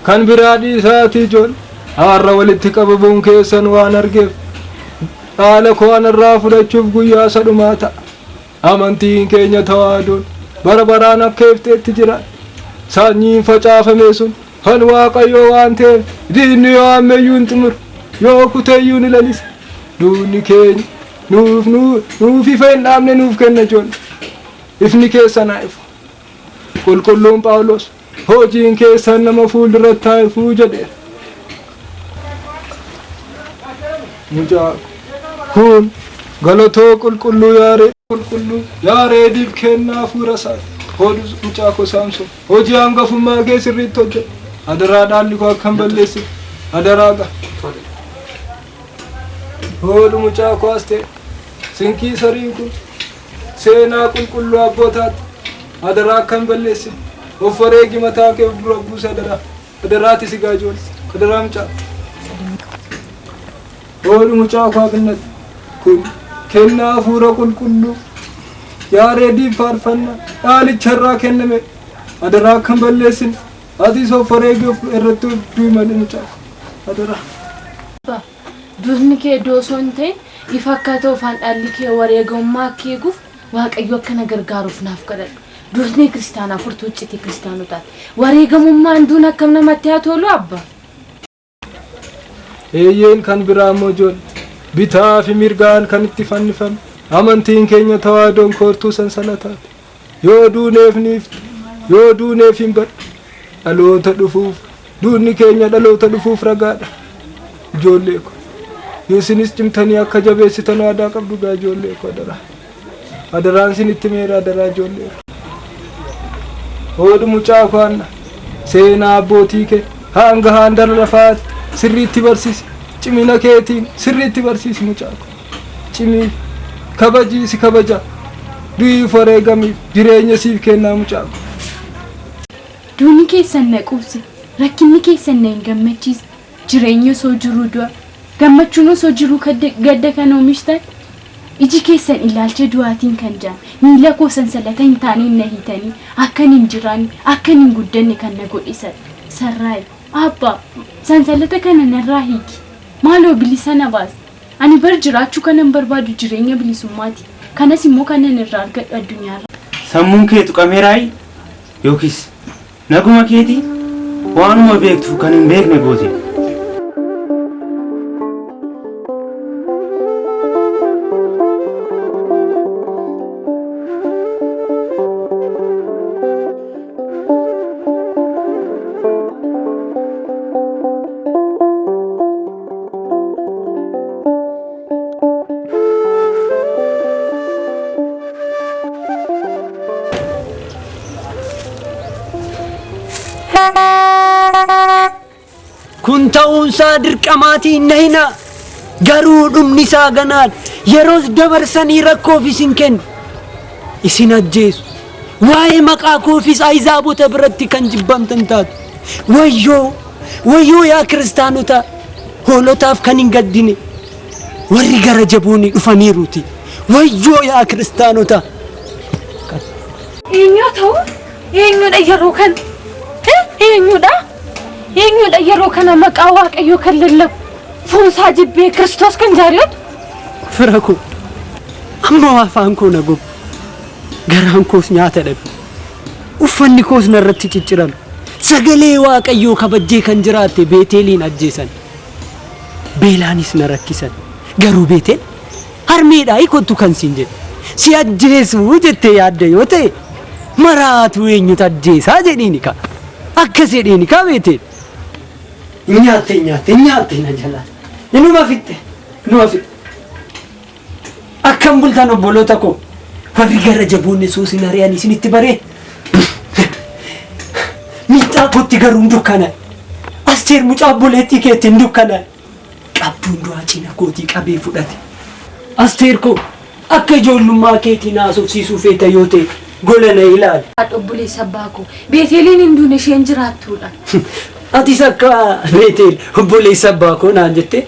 E: kan biraa dhiisaatii ijoollee har'a walitti qabamuun keessan waan argeef dhaala koo anarraa fudhachuuf guyyaa sadhumaa ta'a. Amantiin keenya tawaadoon bara baraan akka ifteetti jira. Sanyiin facaafame sun kan Waaqayyoo waan ta'eef diinni yoo ammeyyuu hin xumuru yoo kuteeyyuu ni lalisa. Duunni keenya nuuf ifa hin dhaabne nuuf kenna ijoollee. Ifni keessan haa ifu. Qulqulluun Phaawulos hojiin keessan nama fuulduratti haa ifuu jedheera. Mucaa kun galatoo qulqulluu yaareediif kennaa hafuura isaati. Hodhu mucaa koo Saamsoon hojii hangafummaa kee sirriitti hojjedhu. Adaraa dhaalli koo akka hin balleessine adaraa ga'a. Hodhu mucaa koo Asteer sinkii sariin kun seenaa qulqulluu abbootaatti adaraa akka hin balleessine of wareegi mataa kee dura buuse adaraati si gaa ijoollee adaraa mucaa. Hodhu mucaa koo Abinnat kun kennaa hafuura qulqulluu yaareediif faarfannaa dhaalicharraa kenname adaraa akka hin balleessine atis of wareegi irratti du'i malee mucaa adaraa.
J: Duudni kee doosoo hin ta'e ifa akka ta'uuf dhaalli kee wareegamummaa akka eeguuf Waaqayyo akkana gargaaruuf naaf kadhadhu. Duudni kiristaanaa furtuu iccitii kiristaanotaati. Wareegamummaan duun akkam namatti haa tolu abbaa.
E: Eeyyeen kan biraa immoo ijoollee bitaa fi mirgaan kan itti fannifame amantiin keenya tawaadoon koortuu sansalataati. Yoo duuneef hin badhu dhaloota dhufuuf duudni keenya dhaloota dhufuuf ragaadha. Ijoollee ko isinis cimtanii akka jabeessitan waadaa qabdu gaa ijoollee ko adaraan sin itti meera adaraa ijoollee. Hodhu mucaa koo Anna seenaa abbootii kee hanga handara lafaatti sirriitti barsiisi. Cimina keetiin sirriitti barsiisi mucaa koo. Cimii kabajii si kabaja du'iif wareegamiif jireenya siif kennaa mucaa koo.
J: Duuni keessan na quubse rakkinni keessan na hin gammachiise jireenya osoo jiruu du'a gammachuun osoo jiruu gadda kan oomishtan iji keessan ilaalcha du'aatiin kan jaan miila koo sansalata hin taaniin na hiitanii akkan hin jiraanne akkan hin guddanne kan na godhisan sarraayi abbaa sansalata kana narraa hiiki maaloo bilisa na baas ani bar jiraachuu kanan barbaadu jireenya bilisummaati kanas immoo kanan irraa argadhu addunyaarra.
F: Sammuun kee tuqameeraayi yookiis naguma keetii waanuma beektu kan hin beekne goote.
B: kun ta'uunsaa dirqamaatii hin nahina. Garuu dhumni isaa ganaan yeroos dabarsanii rakkoof isin kennu. Isin ajjeesu. Waa'ee maqaa koofis ayzaabota biratti kan jibbamtan taatu. Wayyoo yaa kiristaanota hoolotaaf kan hin gaddine warri gara jaboonni dhufaniiruuti. Wayyoo yaa kiristaanota.
J: Eenyu ta'u? Eenyudha yeroo kan? Eenyudha yeroo kana maqaa Waaqayyoo kan lallabu? Foonsaa jibbee Kiristoos kan jaariyotu?
B: Fira koo amma afaan koo na gogu. Garaan koos nyaata dhabe. Uffanni koos narratti ciccirame. Sagalee Waaqayyoo kabajjee kan jiraatte Beeteliin ajjeesan. Beelaanis na rakkisan. Garuu Beetel harmeedhaa kottu kan siin jedhe. Si ajjeesuu jettee yaadda yoo ta'e maraatu eenyutu ajjeesaa jedhiini ka. Akkas jedhiini ka Beetel. Nyaatte na jalaa. Inuma fitte. Akkam bultan obboloota koo. Warri gara jaboonni soosin ari'an isinitti baree. Miixaa kootti garuu hin dukkanaa. Asteer mucaa obboleettii keetti hin dukkanaa. Qabduun du'aa cina kootii qabee fudhate. Asteer koo akka ijoollummaa keetii naasofsiisuu feeta yoo ta'e gola na ilaali.
J: Obboleessa abbaa koo Beeteliin hinduun isheen jiraattudha.
B: Atis akka Beetel obboleessa abbaa koo naan jettee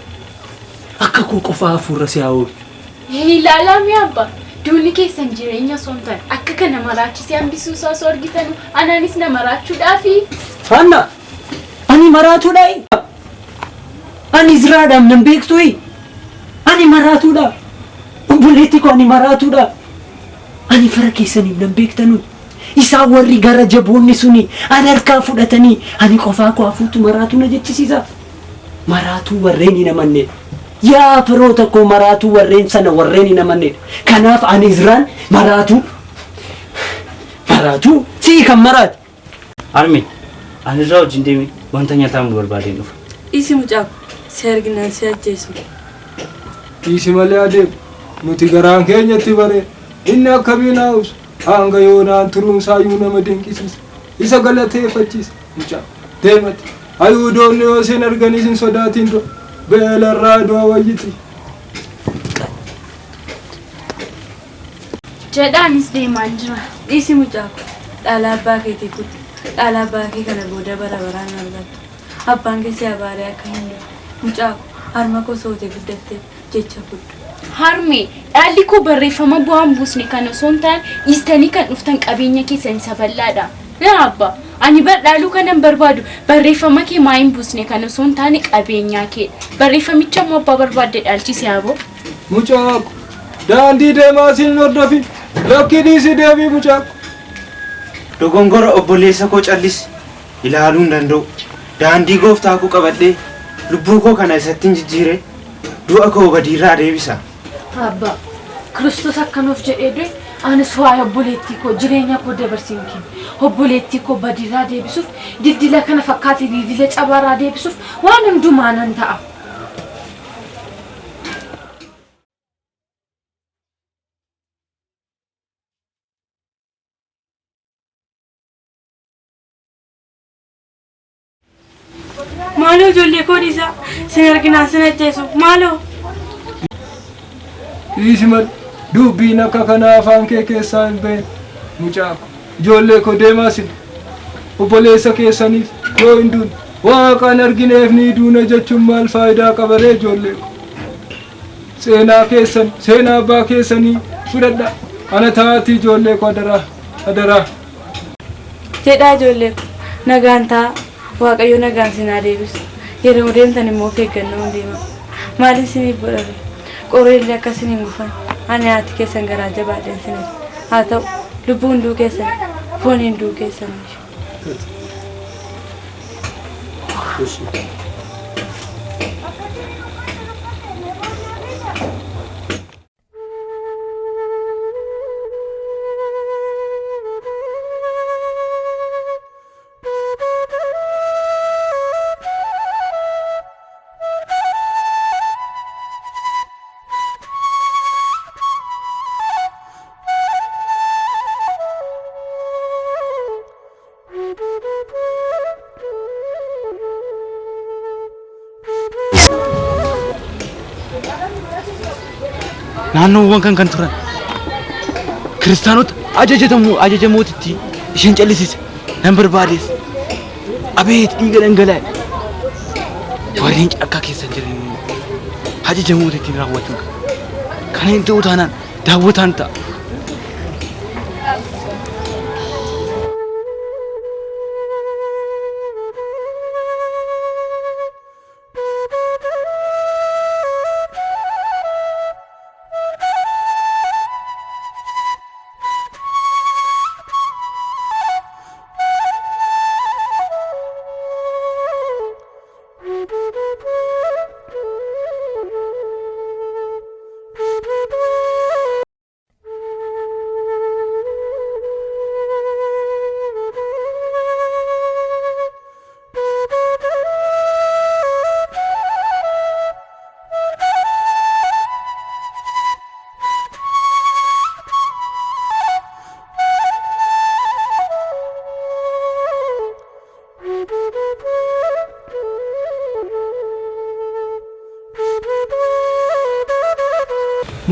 B: akka koo qofaa hafuura si haa oolchu.
J: Ilaalaa mi abbaa? Duuni keessan jireenya somtan akka kana maraachisee hambisuu osoo argitan anaanis na maraachuudhaafi.
B: Hanna ani maraatuudhaayi. Ani Izraadhaaf nan beektuyi. Ani maraatuudha. Obboleetti koo ani maraatuudha. Ani fira keessaniif nan beektanuu. Isaan warri gara jaboonni suni ani harkaa fudhatanii ani qofaa koo hafuutu maraatu na jechisiisa. Maraatuu warreen hin amannee. Yaa firoota koo maraatuu warreen sana warreen hin amannee. Kanaaf ani Izraan maraatuu sii kan maraate.
I: Armi ani irraa wajjin deemi wanta nyaataa nu barbaadeen dhufa.
H: Isi mucaa si arginaan si ajjeesu.
E: Dhiisi malee adeemu nuti garaan keenyatti baree inni akkamiin haa'usu hanga yoonaan turuunsaayyuu nama dinqisiisa isa galateeffachiisa mucaa deemati Ayuudoonni yoo isin argan isin sodaatiin du'a beelarraa du'a wayyiti.
J: Jedhaanis deemaan jira.
H: Isi mucaa dhala abbaa keetii kutti dhala abbaa kee kana booda bara baraan argatu. Abbaan kee si abaaree akka hin jiru. Mucaa harma koo sootee guddattee jecha guddu.
J: Harmi dhalli koo barreeffama bu'aan buusne kan osoo hin taane dhiistanii kan dhuftan qabeenya keessan isa bal'aadha. Abba ani dhaaluu kanan barbaadu barreeffama kee maa hin buusne kan osoo hin taane qabeenyaa kee. Barreeffamicha immoo abbaa barbaadde dhaalchise aboo.
E: Mucaa daandii deemaa siin hordofi lakkii dhiisi deebii mucaa.
C: Dogongora obboleessa koo callis ilaaluu hin danda'u. Daandii gooftaa koo qabadhee lubbuu koo kana isatti hin jijjiire du'a koo badiirraa deebisa.
J: Abba Kiristoos akkanuuf jedhee du'e anis waa'ee obboleettii koo jireenya koo dabarsiin kennu obboleettii koo badiirraa deebisuuf dildila kana fakkaate dildila cabaarraa deebisuuf waan hundumaa nan ta'a.
H: Maaloo ijoollee koo dhiisaa sin arginaan sin ajjeesu maaloo.
E: Dhiisi mal dubbiin akka kanaa afaan kee keessaa hin bahin mucaa ijoollee koo deemaa sin obboleessa keessaniif yoo hin duune waaqaan argineef ni duuna jechuun maal faayidaa qabaree ijoollee koo seenaa keessan seenaa abbaa keessanii fudhadha ana taa'atii ijoollee koo adaraa.
H: Jedhaa ijoollee koo nagaan ta'a waaqayyo nagaan sinaa deebisu yeroo deemtan immoo of eeggannoo deema maaliin siniif godhame qoreellee akkasin hin gufan ani haati keessan garaa jabaadheen siniif haa ta'u lubbuu hunduu keessan foon hunduu keessan.
C: naannoowwan kan turan kiristaanota ajajamooti isheen callisise nan barbaadees abeet dhiiga dhangalaa'e warreen akka keessa jiran ajajamoota ittiin raawwachuu kana hin ta'u taanaan daawwataan ta'a.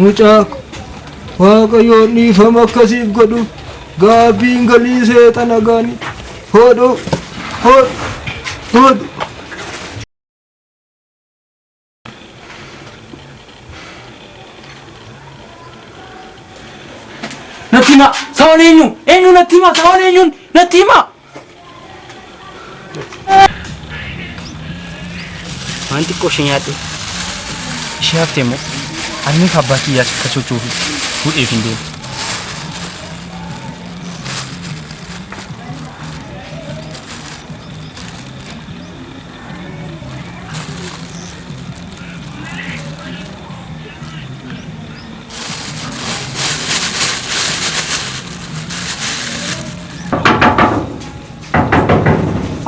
E: Mucaako Waaqayyoon dhiifama akkasiif godhuuf gaabbiin galii seexana gaanii hodhu.
C: Natti himaa sawwan eenyu natti himaa sawwan eenyuun natti himaa.
I: Waan xiqqoo ishee nyaadhe ishee haftee immoo ani fi abbaa kiyyaas akka sochoofi fuudheef hin deemu.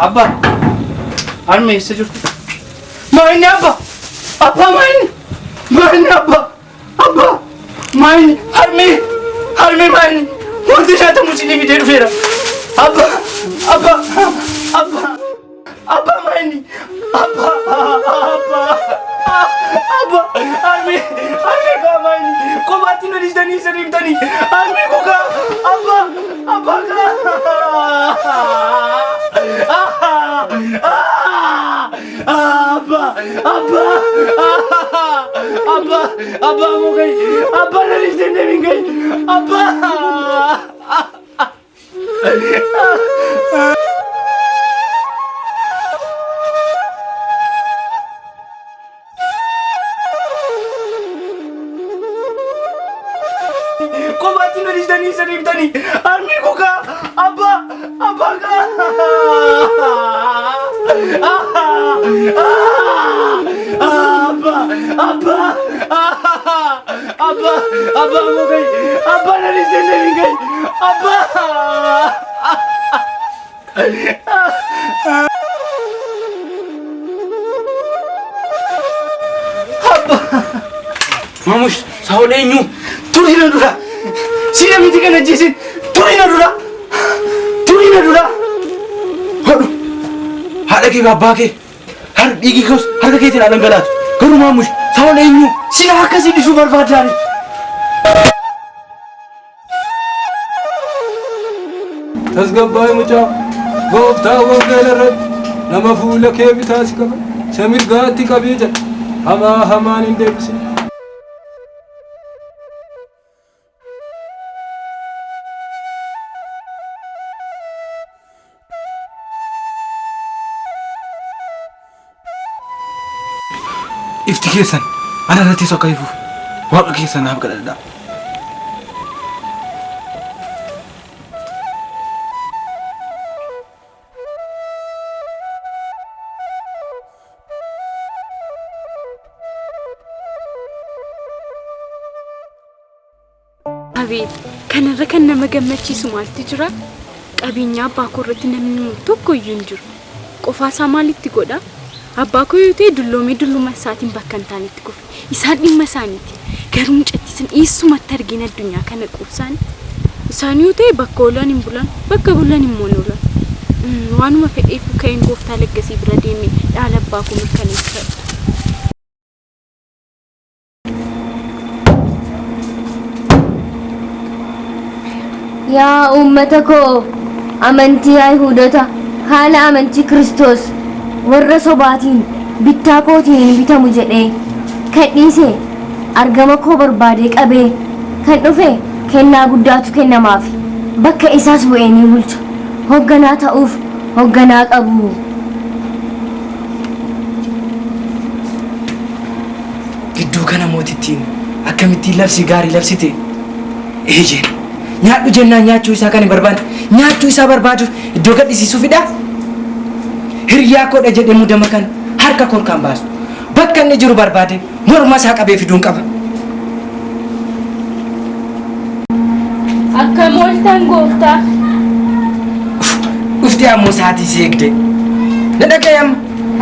I: Abba, arme isa jirtu. Maini abba, maini abba, maini harme maini. Wanti shaata musili bidee dhufeera. Abba maini, harme kaa maini. Kophaatti na dhiistanii isa dhiibtanii. Harme kukaa, abba kaa. Abba mukai, abba nalis dene mingai, abba. Kophaatti nalis dani sedih tani, armi kuka, abba ka. Abba mukai, abba nalis dene mingai, abba. Mamush, saulenyu, turina dura. Sini miti kana jisin, turina dura. Hodu, hada ke babba ke, har digi kos, har ke tira dangalat. Garu mamush, saulenyu, sila akasi disu barbadari.
E: tasgabbaa'ii mucaa gooftaa wangeela irratti nama fuula kee bitaa si qaba isa mirgaatti qabee jedha hamaan hin deebisine.
C: Ifti keessan ana irratti isa akka ifuuf waaqa keessan naaf kadhadhaa.
G: Abeet, kanarra kan nama gammachiisu maaltu jira? Qabeenya abbaa koo irratti namni tokko iyyuu hin jiru. Qofaasaa maalitti godha? Abbaa koo yoo ta'e dulloomee dulluma isaatiin bakka hin taanetti kufe. Isaan dhimma isaaniiti. Garuu mucattiisan eessumatti argina addunyaa kana quubsaan. Isaan yoo ta'e bakka oolan hin bulan, bakka bulan immoo hin oolan. Waanuma fedheef ka'een gooftaa laggasii bira deemee dhaala abbaa koo mirkaneessa.
A: yaa uummata koo amantii Ayihudota haala amantii Kiristoos warra sobaatiin bittaa kootiin hin bitamu jedhee kan dhiise argama koo barbaadee qabee kan dhufe kennaa guddaatu kennamaaf bakka isaas bu'ee ni bulcha hoogganaa ta'uuf hoogganaa qabu.
F: Gidduu kana mootittiin akkamittiin labsii gaarii labsite? Eeyyeen nyaadhu jennaan nyaachuu isaa kan hin barbaanne nyaachuu isaa barbaaduuf iddoo gadhisiisuufidha. Hiriyaa koodha jedhee mudama kan harka korkaan baasu bakka inni jiru barbaade morma isaa qabee fiduun qaba.
H: Akka mooltan gooftaa.
F: Dhuftee ammoo sa'aatii si eegde. Na dhagayam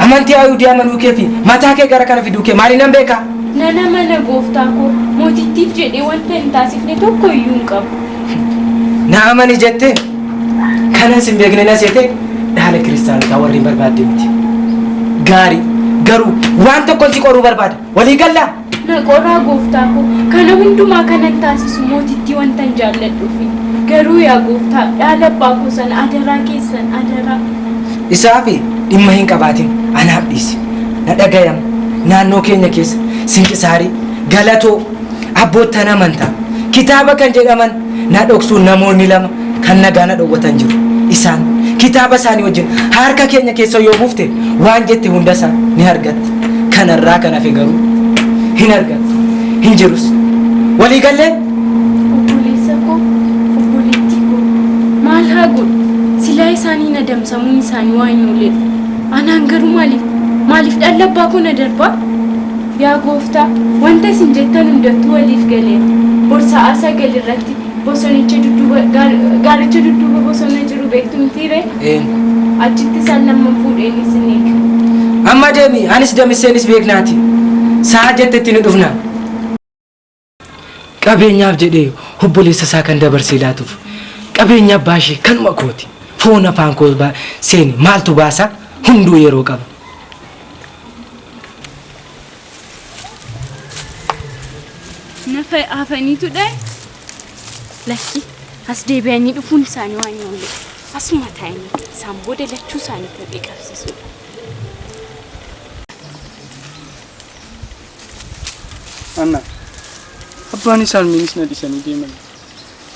F: amantii Ayihudii amanuu kee fi mataa kee gara kana fiduu kee maali nan beeka?
H: Nana mana gooftaa koo mootittiif jedhee wanta hin taasifne tokko iyyuu hin qabu.
F: Na amani jette kanas hin beekne na seete dhaala kiristaanotaa warri hin barbaadde miti. Gaarii garuu waan tokkoon si qoruu barbaada walii gallaa?
H: Na qoraa gooftaa koo kana hundumaa kanan taasisu mootittii wanta hin jaalladhuufi. Garuu yaa gooftaa dhaala abbaa koo sana adaraa keessan adaraa.
F: Isaa fi dhimma hin qabaatin anaaf dhiisi. Na dhagayam naannoo keenya keessa Sinqisaarii Galatoo abboottan amantaa kitaaba kan jedhaman na dhoksuun namoonni lama kan nagaa na dhowwatan jiru. Isaan kitaaba isaanii wajjin harka keenya keessa yoo buufte waan jette hunda isaa ni argatta. Kanarraa kan hafe garuu hin argattu hin jirus. Walii gallee?
H: Obboleessa koo obboleettii koo maal haa godhu silaa isaanii na damsamuun isaanii waan hin ooledha. Anaan garuu maaliif dhalla abbaa koo na darbaa? Yaa gooftaa wanta isin jettan hundattuu waliif galeera. Borsa'aa sagal irratti bosonicha gaaricha dudduuba bosona jiru beektu mitiire? Achitti isaan lamman fuudheen isin eega.
F: Amma deemi anis damisseenis beeknaati. Sa'a jettetti ni dhufna. Qabeenyaaf jedhee obboleessa isaa kan dabarsee laatuuf qabeenya abbaa ishee kanuma kooti. Foon afaan koo seeni maaltu baasa hunduu yeroo qaba.
H: Nafa afaniitu dhaye lakki as deebi'anii dhufuun isaanii waan hin oolle asuma taa'anii isaan booda lachuu isaanii fedhee qabsiisudha.
I: Anna abbaan isaan miinis na dhisanii deeman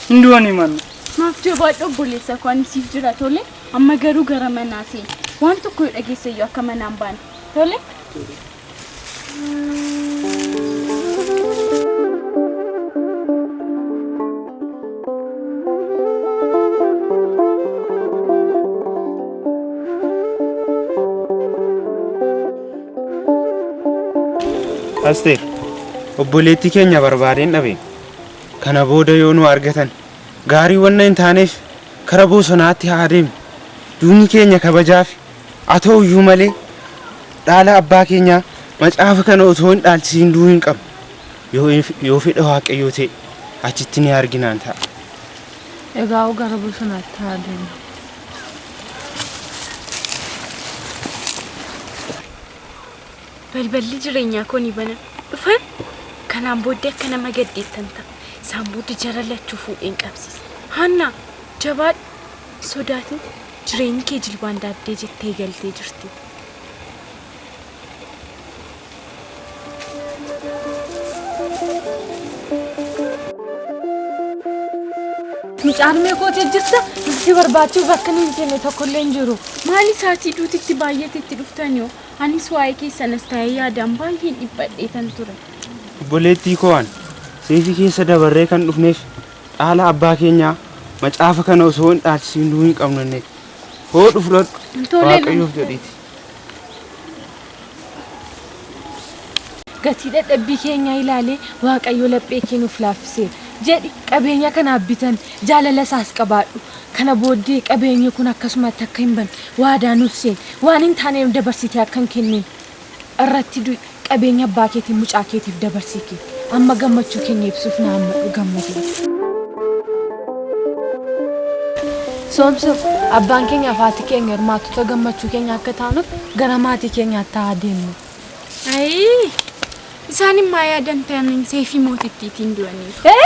I: hinduwani manna.
H: Maaf jabaadhu obboleessa koo ani siif jira tole amma garuu gara manaa seeni waan tokko dhageessayyuu akka manaan baane tole.
C: Asteer obboleettii keenya barbaadeen dhabe kana booda yoo nu argatan gaarii wanna hin taaneef kara bosonaatti haa deemnu duuni keenya kabajaaf haa ta'uyyuu malee dhaala abbaa keenyaa macaafa kana otoo hin dhaalchisiin du'uu hin qabnu yoo fedha waaqayyoo ta'e achitti ni arginaan ta'a.
J: Egaa gara bosonaatti haa deemnu.
H: Balballi jireenyaa koo ni bana dhufan kanaan booddee akka nama gaddeettan ta'a isaan booda jara lachuu fuudheen qabsiisa. Hanna jabaadhu sodaatin jireenyi kee jilbaan daaddee jettee galtee jirti.
J: Mucaan meeqooti jirta? Itti barbaachuuf bakka hin jenne tokko illee hin jiru.
H: Maali saatii duutitti baay'eetti dhuftanii anis waa'ee keessanas ta'ee yaadaan baay'een dhiphadheetan ture.
C: Obboleettii koo waan seefii keessa dabarree kan dhufneef dhaala abbaa keenyaa macaafa kana osoo hin dhaalchisiin du'uu hin qabnanne hoo dhufladhu waaqayyoof jedhiiti.
J: Gatii dadhabbii keenya ilaalee waaqayyo laphee kee nuuf laaffiseera. Jedhi qabeenya kana bitan jaalala isaas qabaadhu. Kana booddee qabeenyi kun akkasumatti akka hin banne waadaa nuuf seen waan hin taaneef dabarsitee akka hin kennin irratti qabeenya abbaa keetiin mucaa keetiif dabarsii amma gammachuu keenya ibsuuf na amma gammadee. Soomsoo abbaan keenya fi haati keenya hirmaattota gammachuu keenya akka taanuuf gara maatii keenyaatti haa deemnu.
H: Ayii isaan immoo yaadan ta'anii seefii mootittiitiin du'aniiru.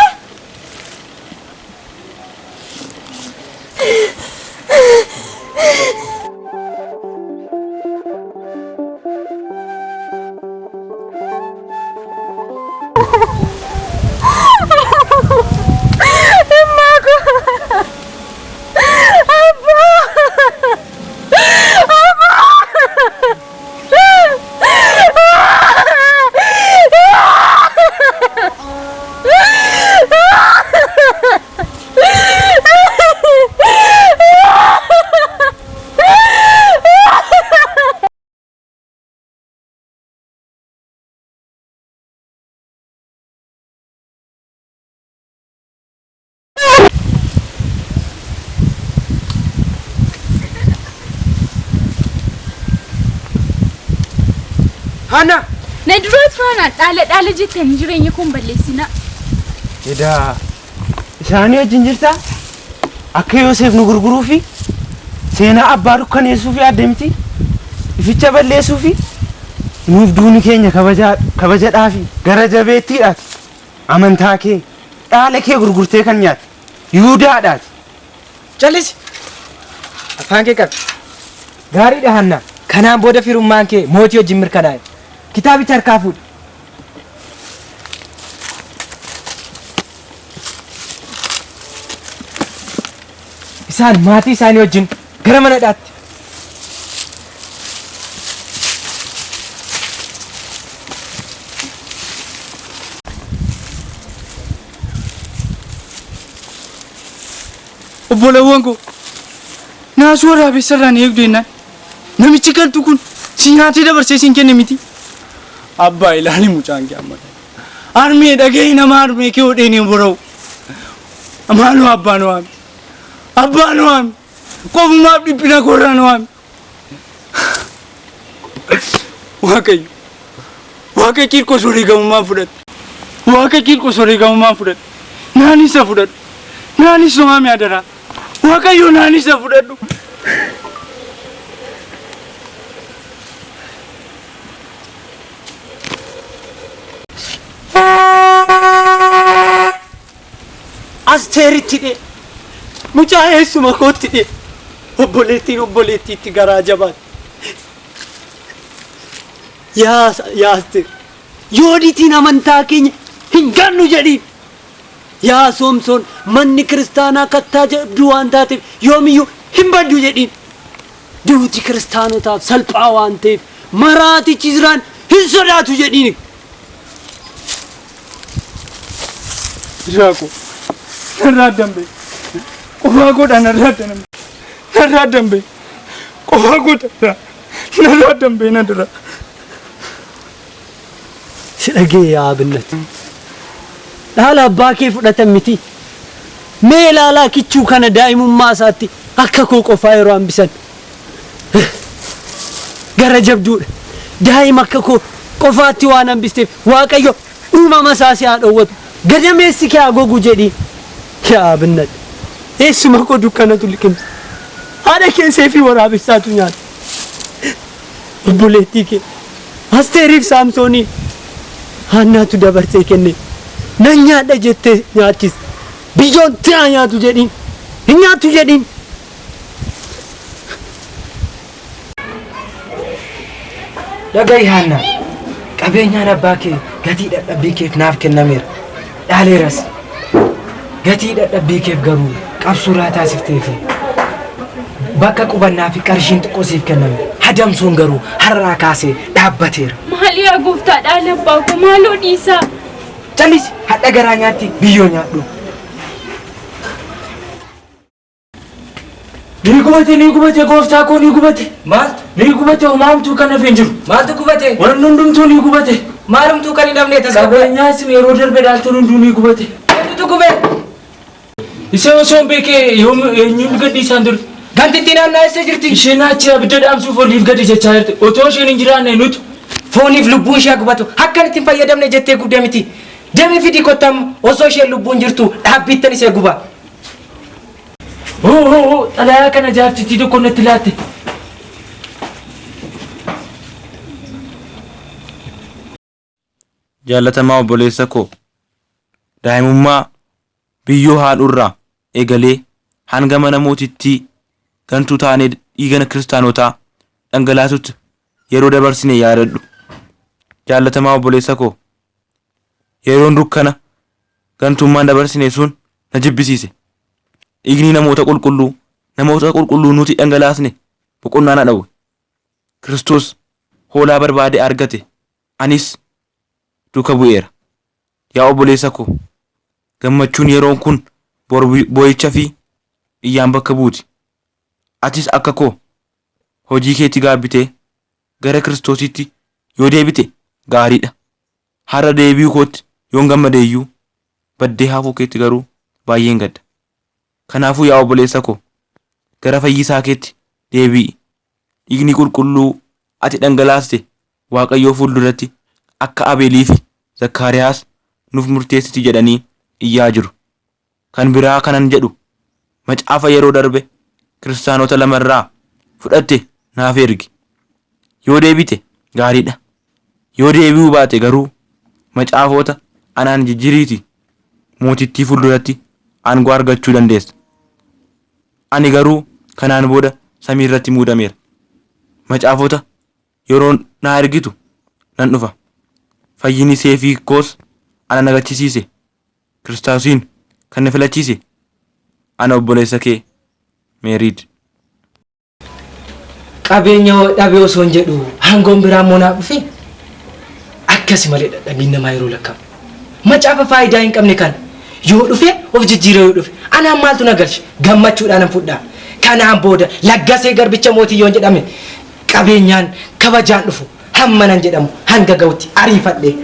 F: Hana
J: Na dura turana dale jettanii jireenya kun balleessina.
F: Edaa isaanii wajjin jirta akka Yoosef nu gurguruu fi seenaa abbaa dukkaneessuu fi adeemti ificha balleessuu fi nuuf duuni keenya kabajadhaa fi gara jabeettiidhaati amantaa kee dhaala kee gurgurtee kan nyaate Yihuudaadhaati. Callis afaan kee qabi gaariidha Hannaa. Kanaan booda firummaan kee mootii wajjin mirkanaa'e. Kitaabicha harkaa fuudhi. Isaan maatii isaanii wajjin gara mana dhaatti.
I: Obbolawwan koo naasuu waraabessarraan eegdu jennaan namichi galtu kun si nyaatee dabarsee siin kenne miti. Abbaa ilaali mucaan kee amma armee dhaga'ii nama armee kee hodheen hin bora'u. Maaloo abbaan waami qofumaaf dhiphina korraan waami. Waaqa Qiirqos wareegamummaan fudhadhu. Naanisa fudhadhu. Naanis waami adaraa. Waaqayyo naanisa fudhadhu.
B: Asteeritti dhe mucaa eessuma kootti dhe obboleettiitti garaa jabaate. Yaa Asteer yooditiin amantaa keenya hin gannu jedhiin. Yaa Soomsoon manni kiristaanaa kattaa jabduu waan taateef yoomiyyuu hin baddu jedhiin. Duuti kiristaanotaaf salphaa waan ta'eef maraatichi Izraan hin sodaatu jedhiin.
I: Jiraako narraa dambe qofaa godha narraa dambe qofaa godha narraa dambe nadira.
B: Si dhagee yaa Abinnat dhaala abbaa kee fudhatan miti. Mee ilaalaa kichuu kana daa'imummaa isaatti akka koo qofaa yeroo hambisan gara jabduudha. Daa'ima akka koo qofaatti waan hambisteef Waaqayyo uumama isaa si haa dhoowwatu. Gadameessi kee haa gogu jedhi. Yaa Abinnat eessuma koo dukkanatu liqimsa. Haadha keessee fi waraabessaatu nyaata. Obboleettii kee Asteeriif Saamsoonii Hannaatu dabarsee kenne. Nan nyaadha jettee nyaachis. Biyyoon tiraa nyaatu jedhiin. Hin nyaatu jedhiin.
F: Dhaga'i Hannaa qabeenyaan abbaa kee gatii dadhabbii keef naaf kennameera. Dhaaleeras gatii dadhabbii keef garuu qabsuuraa taasifteefi bakka qubannaa fi qarshiin xiqqoo siif kenname. Hadamsuun garuu har'aa kaasee dhaabbateera.
J: Maali yaa gooftaa dhaala abbaa koo maaloo dhiisaa.
F: Callis hadha garaa nyaatti biyyoo nyaadhu.
I: Ni gubate gooftaa koo ni gubate.
F: Maaltu?
I: Ni gubate homaamtuu kan hafeen jiru.
F: Maaltu gubate?
I: Waan hundumtuu ni gubate.
F: Maalumtuu kan hin dhabne tasgabee.
I: Qabeenyaa isin yeroo darbe dhaaltuun hunduu ni gubate.
F: Eenyutu gube?
I: Isa osoo hin beekee eenyuun gaddi isaan dur.
F: Gantittiin naannaa eessa jirti?
I: Isheen achi abidda dhaamsuuf oliif gadi jechaa jirti. Otoo isheen hin jiraanne nuti.
F: Fooniif lubbuun ishee gubatu akka ittiin fayyadamne jettee guddaa miti. Deemii fidii kottam osoo isheen lubbuun jirtu dhaabbittan ishee guba.
I: Xalayaa kana jaartittii tokko natti laatte.
C: Jaalatamaa obboleessa koo daa'imummaa biyyoo haadhurraa eegalee hanga mana mootitti gantuu taanee dhiiga kiristaanotaa dhangalaasutti yeroo dabarsine yaadadhu. Jaallatamaa obboleessa koo, yeroon dukkana gantummaan dabarsine sun na jibbisiise. Dhiigni namoota qulqulluu nuti dhangalaasne boqonnaa na dhawwe. Kiristoos hoolaa barbaade argate, anis duuka bu'eera. Yaa obboleessa koo, gammachuun yeroon kun boo'icha fi iyyaan bakka buuti. Atis akka koo hojii keetti gaabbitee gara Kiristoositti yoo deebite gaariidha. Har'a deebi'uu kootti yoon gammadeeyyuu baddee hafuu keetti garuu baay'een gadda. Kanaafuu yaa obboleessa koo, gara fayyisaa keetti deebi'i. Dhiigni qulqulluu ati dhangalaaste Waaqayyoo fuulduratti akka Abeelii fi Zakkaariyaas nuuf murteessiti jedhanii iyyaa jiru. Kan biraa kanan jedhu, macaafa yeroo darbe kiristaanota lamarraa fudhatte naaf ergi. Yoo deebite gaariidha. Yoo deebi'uu baate garuu macaafota anaan jijjiriiti mootittii fuulduratti aangoo argachuu dandeessa. Ani garuu kanaan booda samii irratti muudameera. Macaafota yeroo naa ergitu nan dhufa. Fayyini seefii koos ana nagachisiise. Kiristoosiin kan na filachiise ana obboleessa kee Meeriid.
F: Qabeenya dhabee osoo hin jedhu hangoon biraa immoo naaf dhufe akkasi malee dadhabiin namaa yeroo lakkaa'u. Macaafa faayidaa hin qabne kana yoo dhufe of jijjiiree yoo dhufe anaan maaltu na galche gammachuudhaan nan fudhaa. Kanaan booda laggasee garbicha mootii yoo jedhame qabeenyaan kabajaan dhufu hamma nan jedhamu hanga ga'utti ariifadhe.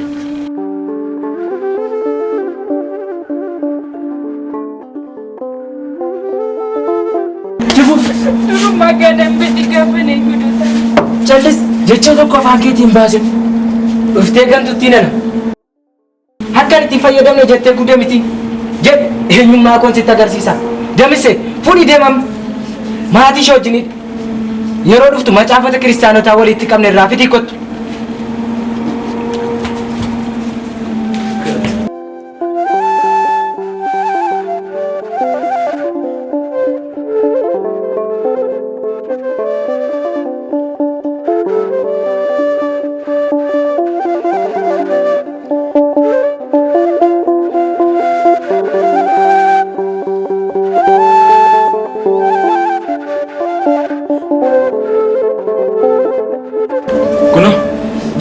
H: Magadan bidi gafane guduta.
F: Callis jecha tokko afaan keetiin baase dhuftee gantutti nana. Akka itti fayyadamne jettee gudee miti. Jedhe eenyummaa koon sitti agarsiisa. Damise fuudhii deemam maatii ishee wajjin yeroo dhuftu macaafata kiristaanotaa walitti qabne irraa fitii kottu.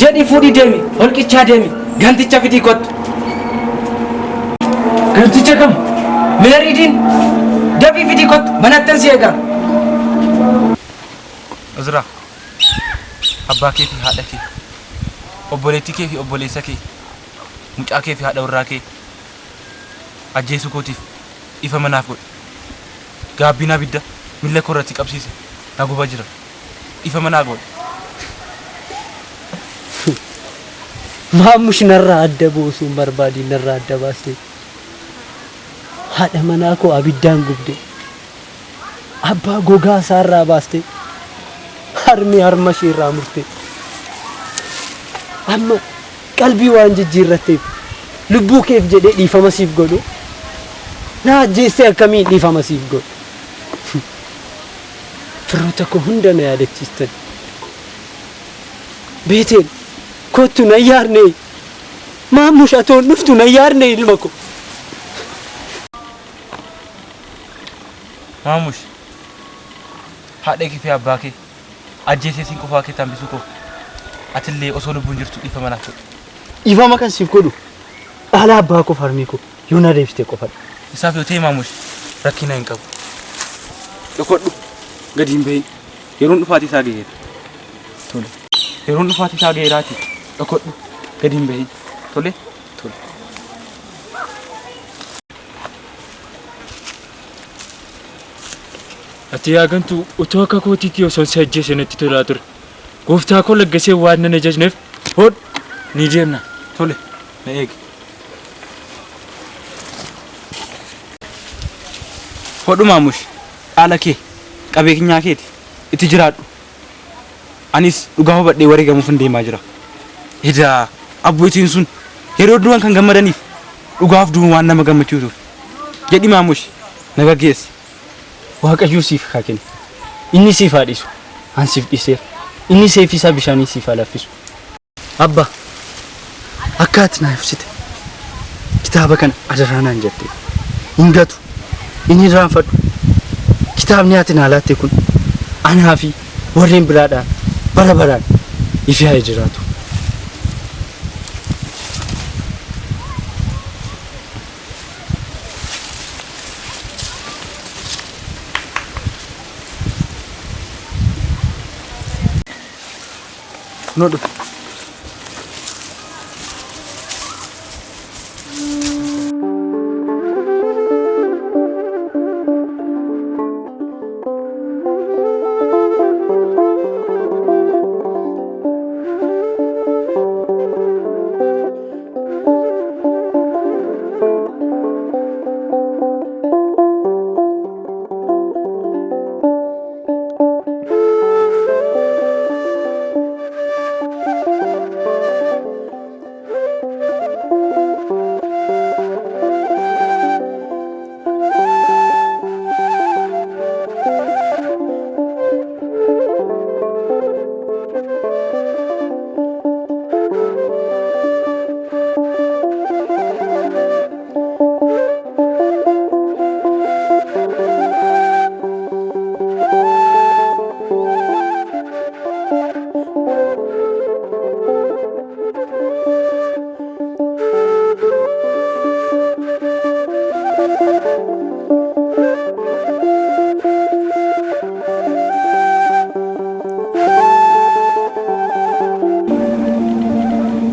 F: Jedhi fuudhii deemi, holqichaa deemi, ganticha fitii kottu. Ganticha kam? Meeriidiin dafii fitii kottu, manattan si eegaa.
C: Uzraa, abbaa kee fi haadha kee, obboleettii kee fi obboleessa kee, mucaa kee fi haadha warraa kee ajjeesuu kootiif ifa manaaf godhe. Gaabbiin abidda miilla koo irratti qabsiise na guba jira. Ifa manaa godhe.
B: Maamush narraa adda buusuun barbaadiin narraa adda baasee haadha manaa koo abiddaan gubde, abbaa gogaa isaarraa baaste, harmi harma isheerraa murte. Amma qalbii waan jijjiirratteef lubbuu keef jedhee dhiifama siif godhu na ajjeessee akkamiin dhiifama siif godhu. Firoota koo hunda na yaadachiistan. Beeteen kottu na yaarne maamush atoon dhuftu na yaarne ilma ko.
C: Maamush, haadha kee fi abbaa kee ajjeesee siin qofaa kee tambisuu koo atillee osoo lubbuun jirtu dhiifa manaaf godhu.
B: Dhiifama kan siif godhu dhaala abbaa koo harmii koo yoo na deebistee qofadha.
C: Isaaf yoo ta'e maamush rakkina hin qabu. Dhokodhu gadi hin bahin. Yeroon dhufaatii isaa gaheera. Tole. Yeroon dhufaatii isaa gaheeraati. Dhokodhu gadi hin bahin. Tole. Tole.
I: Ati yaagantu utoo akka kootiitti osoo si ajjeese natti tolaa ture. Gooftaa koo laggasee waan nan ajajneef hodh ni deemna.
C: Tole. Na eegi. Hodhu maamush dhaala kee qabeenyaa keeti itti jiraadhu. Anis dhugaa hubadhee wareegamuuf hin deemaa jira. Edaa abbootiin sun yeroo du'an kan gammadaniif dhugaaf du'uun waan nama gammachiisuuf jedhi maamush na gaggeessi.
I: Waaqayyo siif haa kennu. Inni siif haa dhiisu. An siif dhiiseera. Inni seefisaa bishaanii siif haa laffisu. Abba, akka ati naaf ibsite kitaaba kana adaraa naan jette. Hin gatu, inni irraanfadhu. Kitaabni ati naa laatte kun anaa fi warreen biraadhaan bara baraan ifi haa jiraatu. Nodu.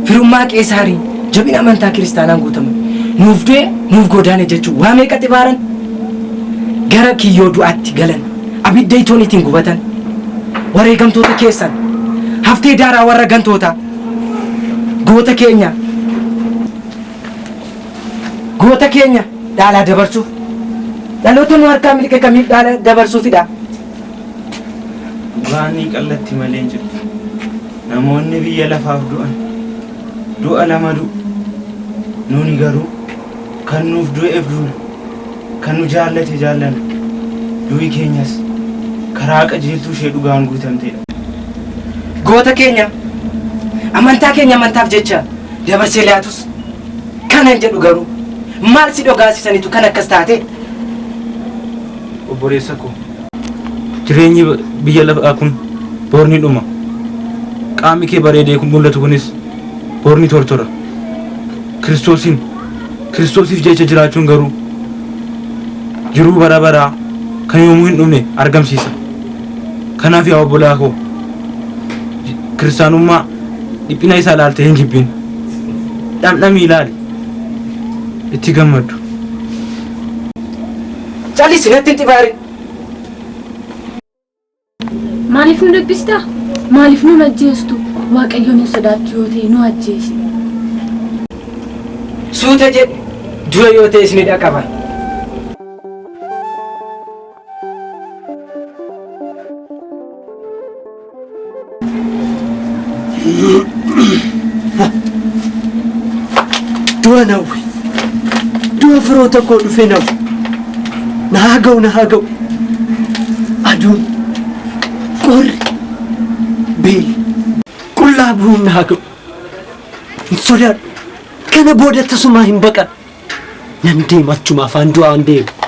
F: Firummaa Qeesaarii jabina amantaa kiristaanaan guutaman nuuf du'e nuuf godaane jechuun waa meeqa xibaaran gara kiyyoo du'aatti galan abidda itoon ittiin gubatan wareegamtoota keessan haftee daaraa warra gantoota goota keenya dhaalaa dabarsuuf dhaloota nu harkaa miliqe kamiif dhaala dabarsuufidha.
C: Waanii qallatti malee jirtu namoonni biyya lafaaf du'a lama du'u nuni garuu kan nuuf du'eef duuna kan nu jaallate jaallana du'i keenyas karaa qajeeltuu ishee dhugaan guutamteedha.
F: Goota keenya amantaa keenya amantaaf jecha dabarsee laatus kanan jedhu garuu maal si dhogaasisanitu kan akkas taate?
C: Obboleessa koo jireenyi biyya lafaa kun boorni dhuma. Qaamni kee bareedee kun mul'atu kunis boorni tortora. Kiristoosiif jecha jiraachuun garuu jiruu bara baraa kan yoomuu hin dhumne argamsiisa. Kanaaf yaa obbolaa koo kiristaanummaa dhiphina isaa ilaaltee hin jibbin. Dhamdhamii ilaali. Itti gammaddu.
F: Calisi natti hin xibaari.
J: Maaliif nu dhibbista? Maaliif nu ajjeestu? Waaqayyoon hin sodaattu yoo ta'e nu ajjeesi.
F: Suuta jedhe du'a yoo ta'e isin dhaqaban.
B: Du'a nawwi. Du'a firoota koo dhufe nawwi. Na haa ga'u. Aduun qorri beelli qullaa bu'uun na haa ga'u. Hin sodaadhu. Kana booda tasumaa hin baqan. Nan deema achuma afaan du'aan deemu.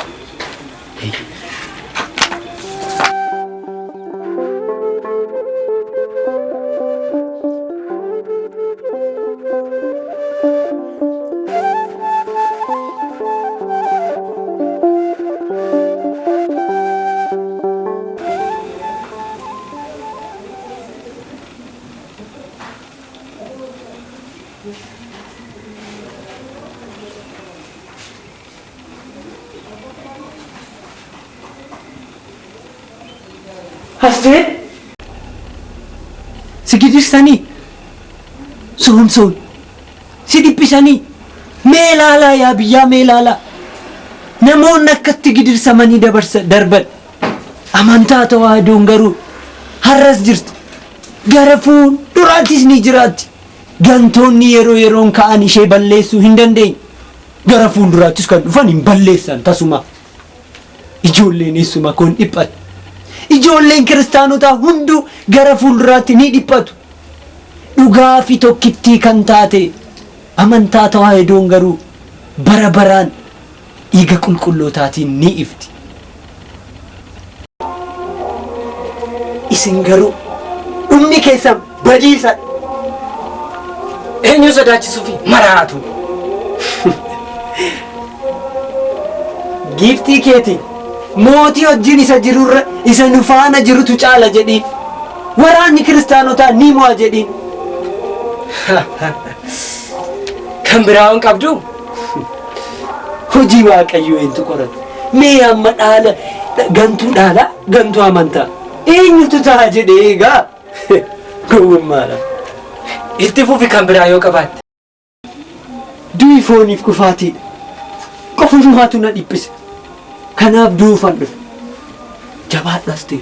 F: Hasdee si gidirsanii soomsoon si dhiphisanii mee ilaalaa yaa biyyaa mee ilaalaa namoonni akkatti gidirsamanii darban amantaa tawaahidoon garuu har'as jirti gara fuulduraattis ni jiraatti gantoonni yeroo yeroon ka'an ishee balleessuu hin dandeenye gara fuulduraattis kan dhufan hin balleessan tasuma
B: ijoolleen eessuma kun dhiphatu. Ijoolleen kiristaanotaa hunduu gara fuulduraatti ni dhiphatu. Dhugaa fi tokkittii kan taate amantaa tawaahidoon garuu bara baraan dhiiga qulqullootaatiin ni ifti. Isin garuu dhumni keessan badiisa.
F: Eenyu sodaachisuu fi maraatu.
B: Giiftii keeti mootii wajjin isa jirurra isa nu faana jirutu caala jedhiin. Waraanni kiristaanotaa ni mo'a jedhiin.
F: Kan biraa hin qabdu.
B: Hojii Waaqayyoo eentu qorata. Mee amma dhaala gantuu dhaala gantuu amantaa. Eenyutu ta'a jedhee egaa gowwummaadha.
F: Itti fufi kan biraa yoo qabaatte.
B: Du'i fooniif kufaatiidha. Qofummaatu na dhiphise. Kanaaf duufan dhufe. Jabaadhaas ta'e.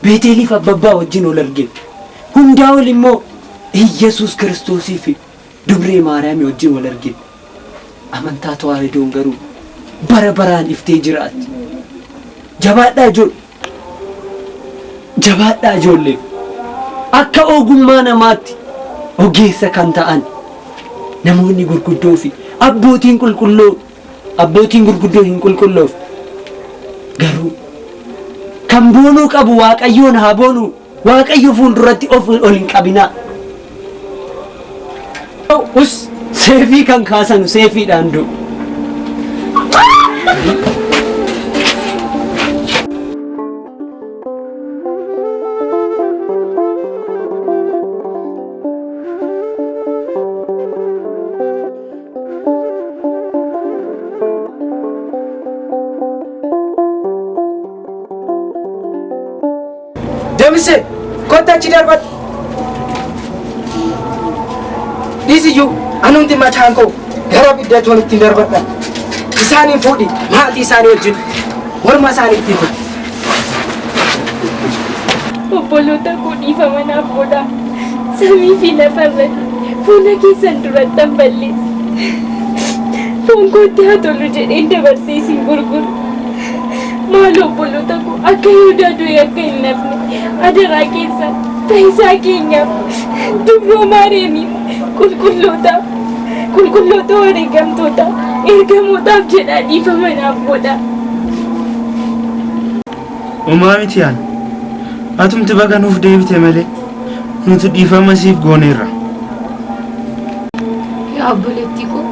B: Beeteliif abbabbaa wajjin ol argine. Hundaa ol immoo Iyyasuus Kiristoosii fi Dubree Maariyaamii wajjin ol argine. Amantaa tawaahidoon garuu bara baraan iftee jiraatti. Jabaadhaa ijoollee. Jabaadhaa ijoollee. Akka ogummaa namaatti ogeessa kan ta'an namoonni gurguddoo fi abbootiin gurguddoo hin qulqulloof garuu kan boonuu qabu Waaqayyoon haa boonuu. Waaqayyo fuulduratti ol hin qabinaa. Seefii kan kaasanu seefiidhaan du'u.
F: Demise, kota achi darbat. Dhisiyyuu anumti mataan koo gara biddatoon ittiin darbadha. Isaaniin fuudhi maatii isaanii wajjin morma isaanii ittiin fuudhi.
G: Obboloota koo dhiifamanaaf godhaa. Samii fi lafarratti fuula keessan durattan balleessa. Foon kootti haa tolu jedhee dabarsee isin gurguru. Maal obboloota koo akka Yihudaa du'e akka hin nafne adaraa keessan taayisaa keenyaaf dubroo Maariyaamiif qulqulloota wareegamtoota ergamootaaf jedhaa dhiifamanaaf godhaa.
K: Uumaa miti yaala. Atumti baga nuuf deebite malee nuti dhiifama siif gooneerra.
J: Yaa obboleettii koo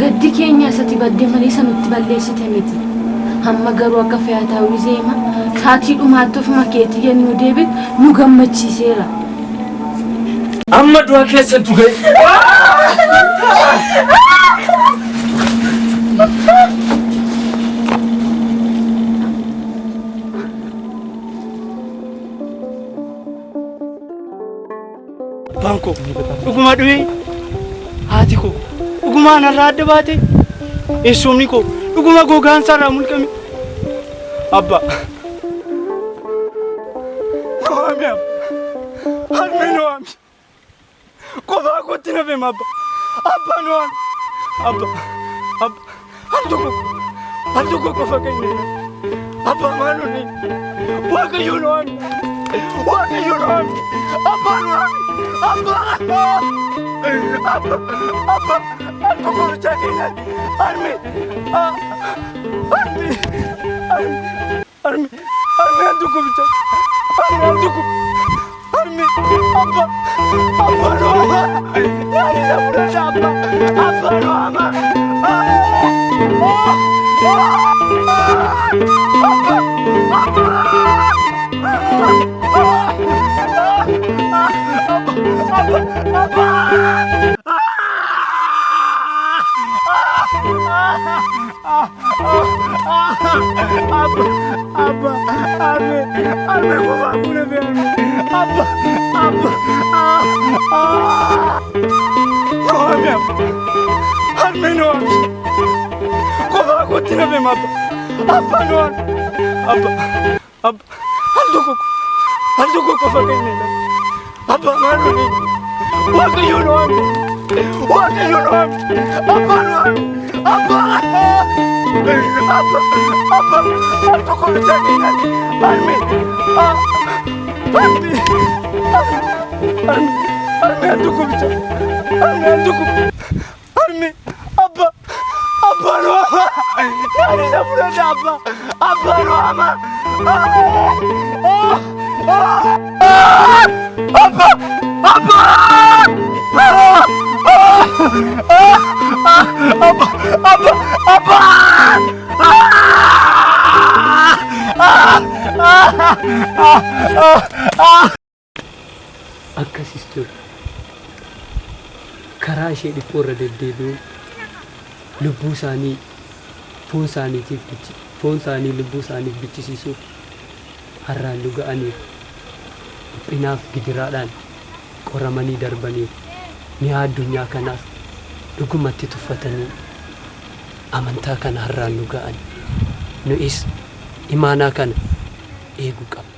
J: gaddi keenya isatti baddee malee sanutti balleessite miti. Hamma garuu akka fe'ataa wizeema saatii dhumaatti ofuma keetti yennuu deebitu nu gammachiiseera.
F: Amma du'a keessattu ga'e.
I: Banko, dhuguma du'e haati koo dhugumaan irraa adda baate eessumni koo dhuguma gogaan sarara mulqame. Abba. Noami abba. Harme noami. Kophaa kootti na feema abba. Abba noami. Abba. Abba. Al tokko qofa keenya. Abba maaluni. Waaqayyo noami. Waaqayyo noami. Abba noami. Abba. Abba. Abba. Al tokko bichaa keenya. Harme. Arme andu ko bicha andu ko arme abba no ama yani la pura abba no ama Abba, arme kophaa kuna fe'ame. Abba. Noami abba. Harme noami. Kophaa kootti na feema abba. Abba noami. Abba. Al tokko qofa keenya. Abba maaluni. Waaqayyo noami. Abba noami.
B: Akkasis ture. Karaa ishee dhiphoo irra deddeebi'uun lubbuu isaanii foon isaanii lubbuu isaaniif bichisiisuuf harraan luga'aniif dhiphinaaf gidiraadhaan qoramanii darbaniif mi'a addunyaa kanaaf dhugumatti tuffatanii amantaa kana harraan luga'an. Nu'is imaanaa kana eeguu qabna.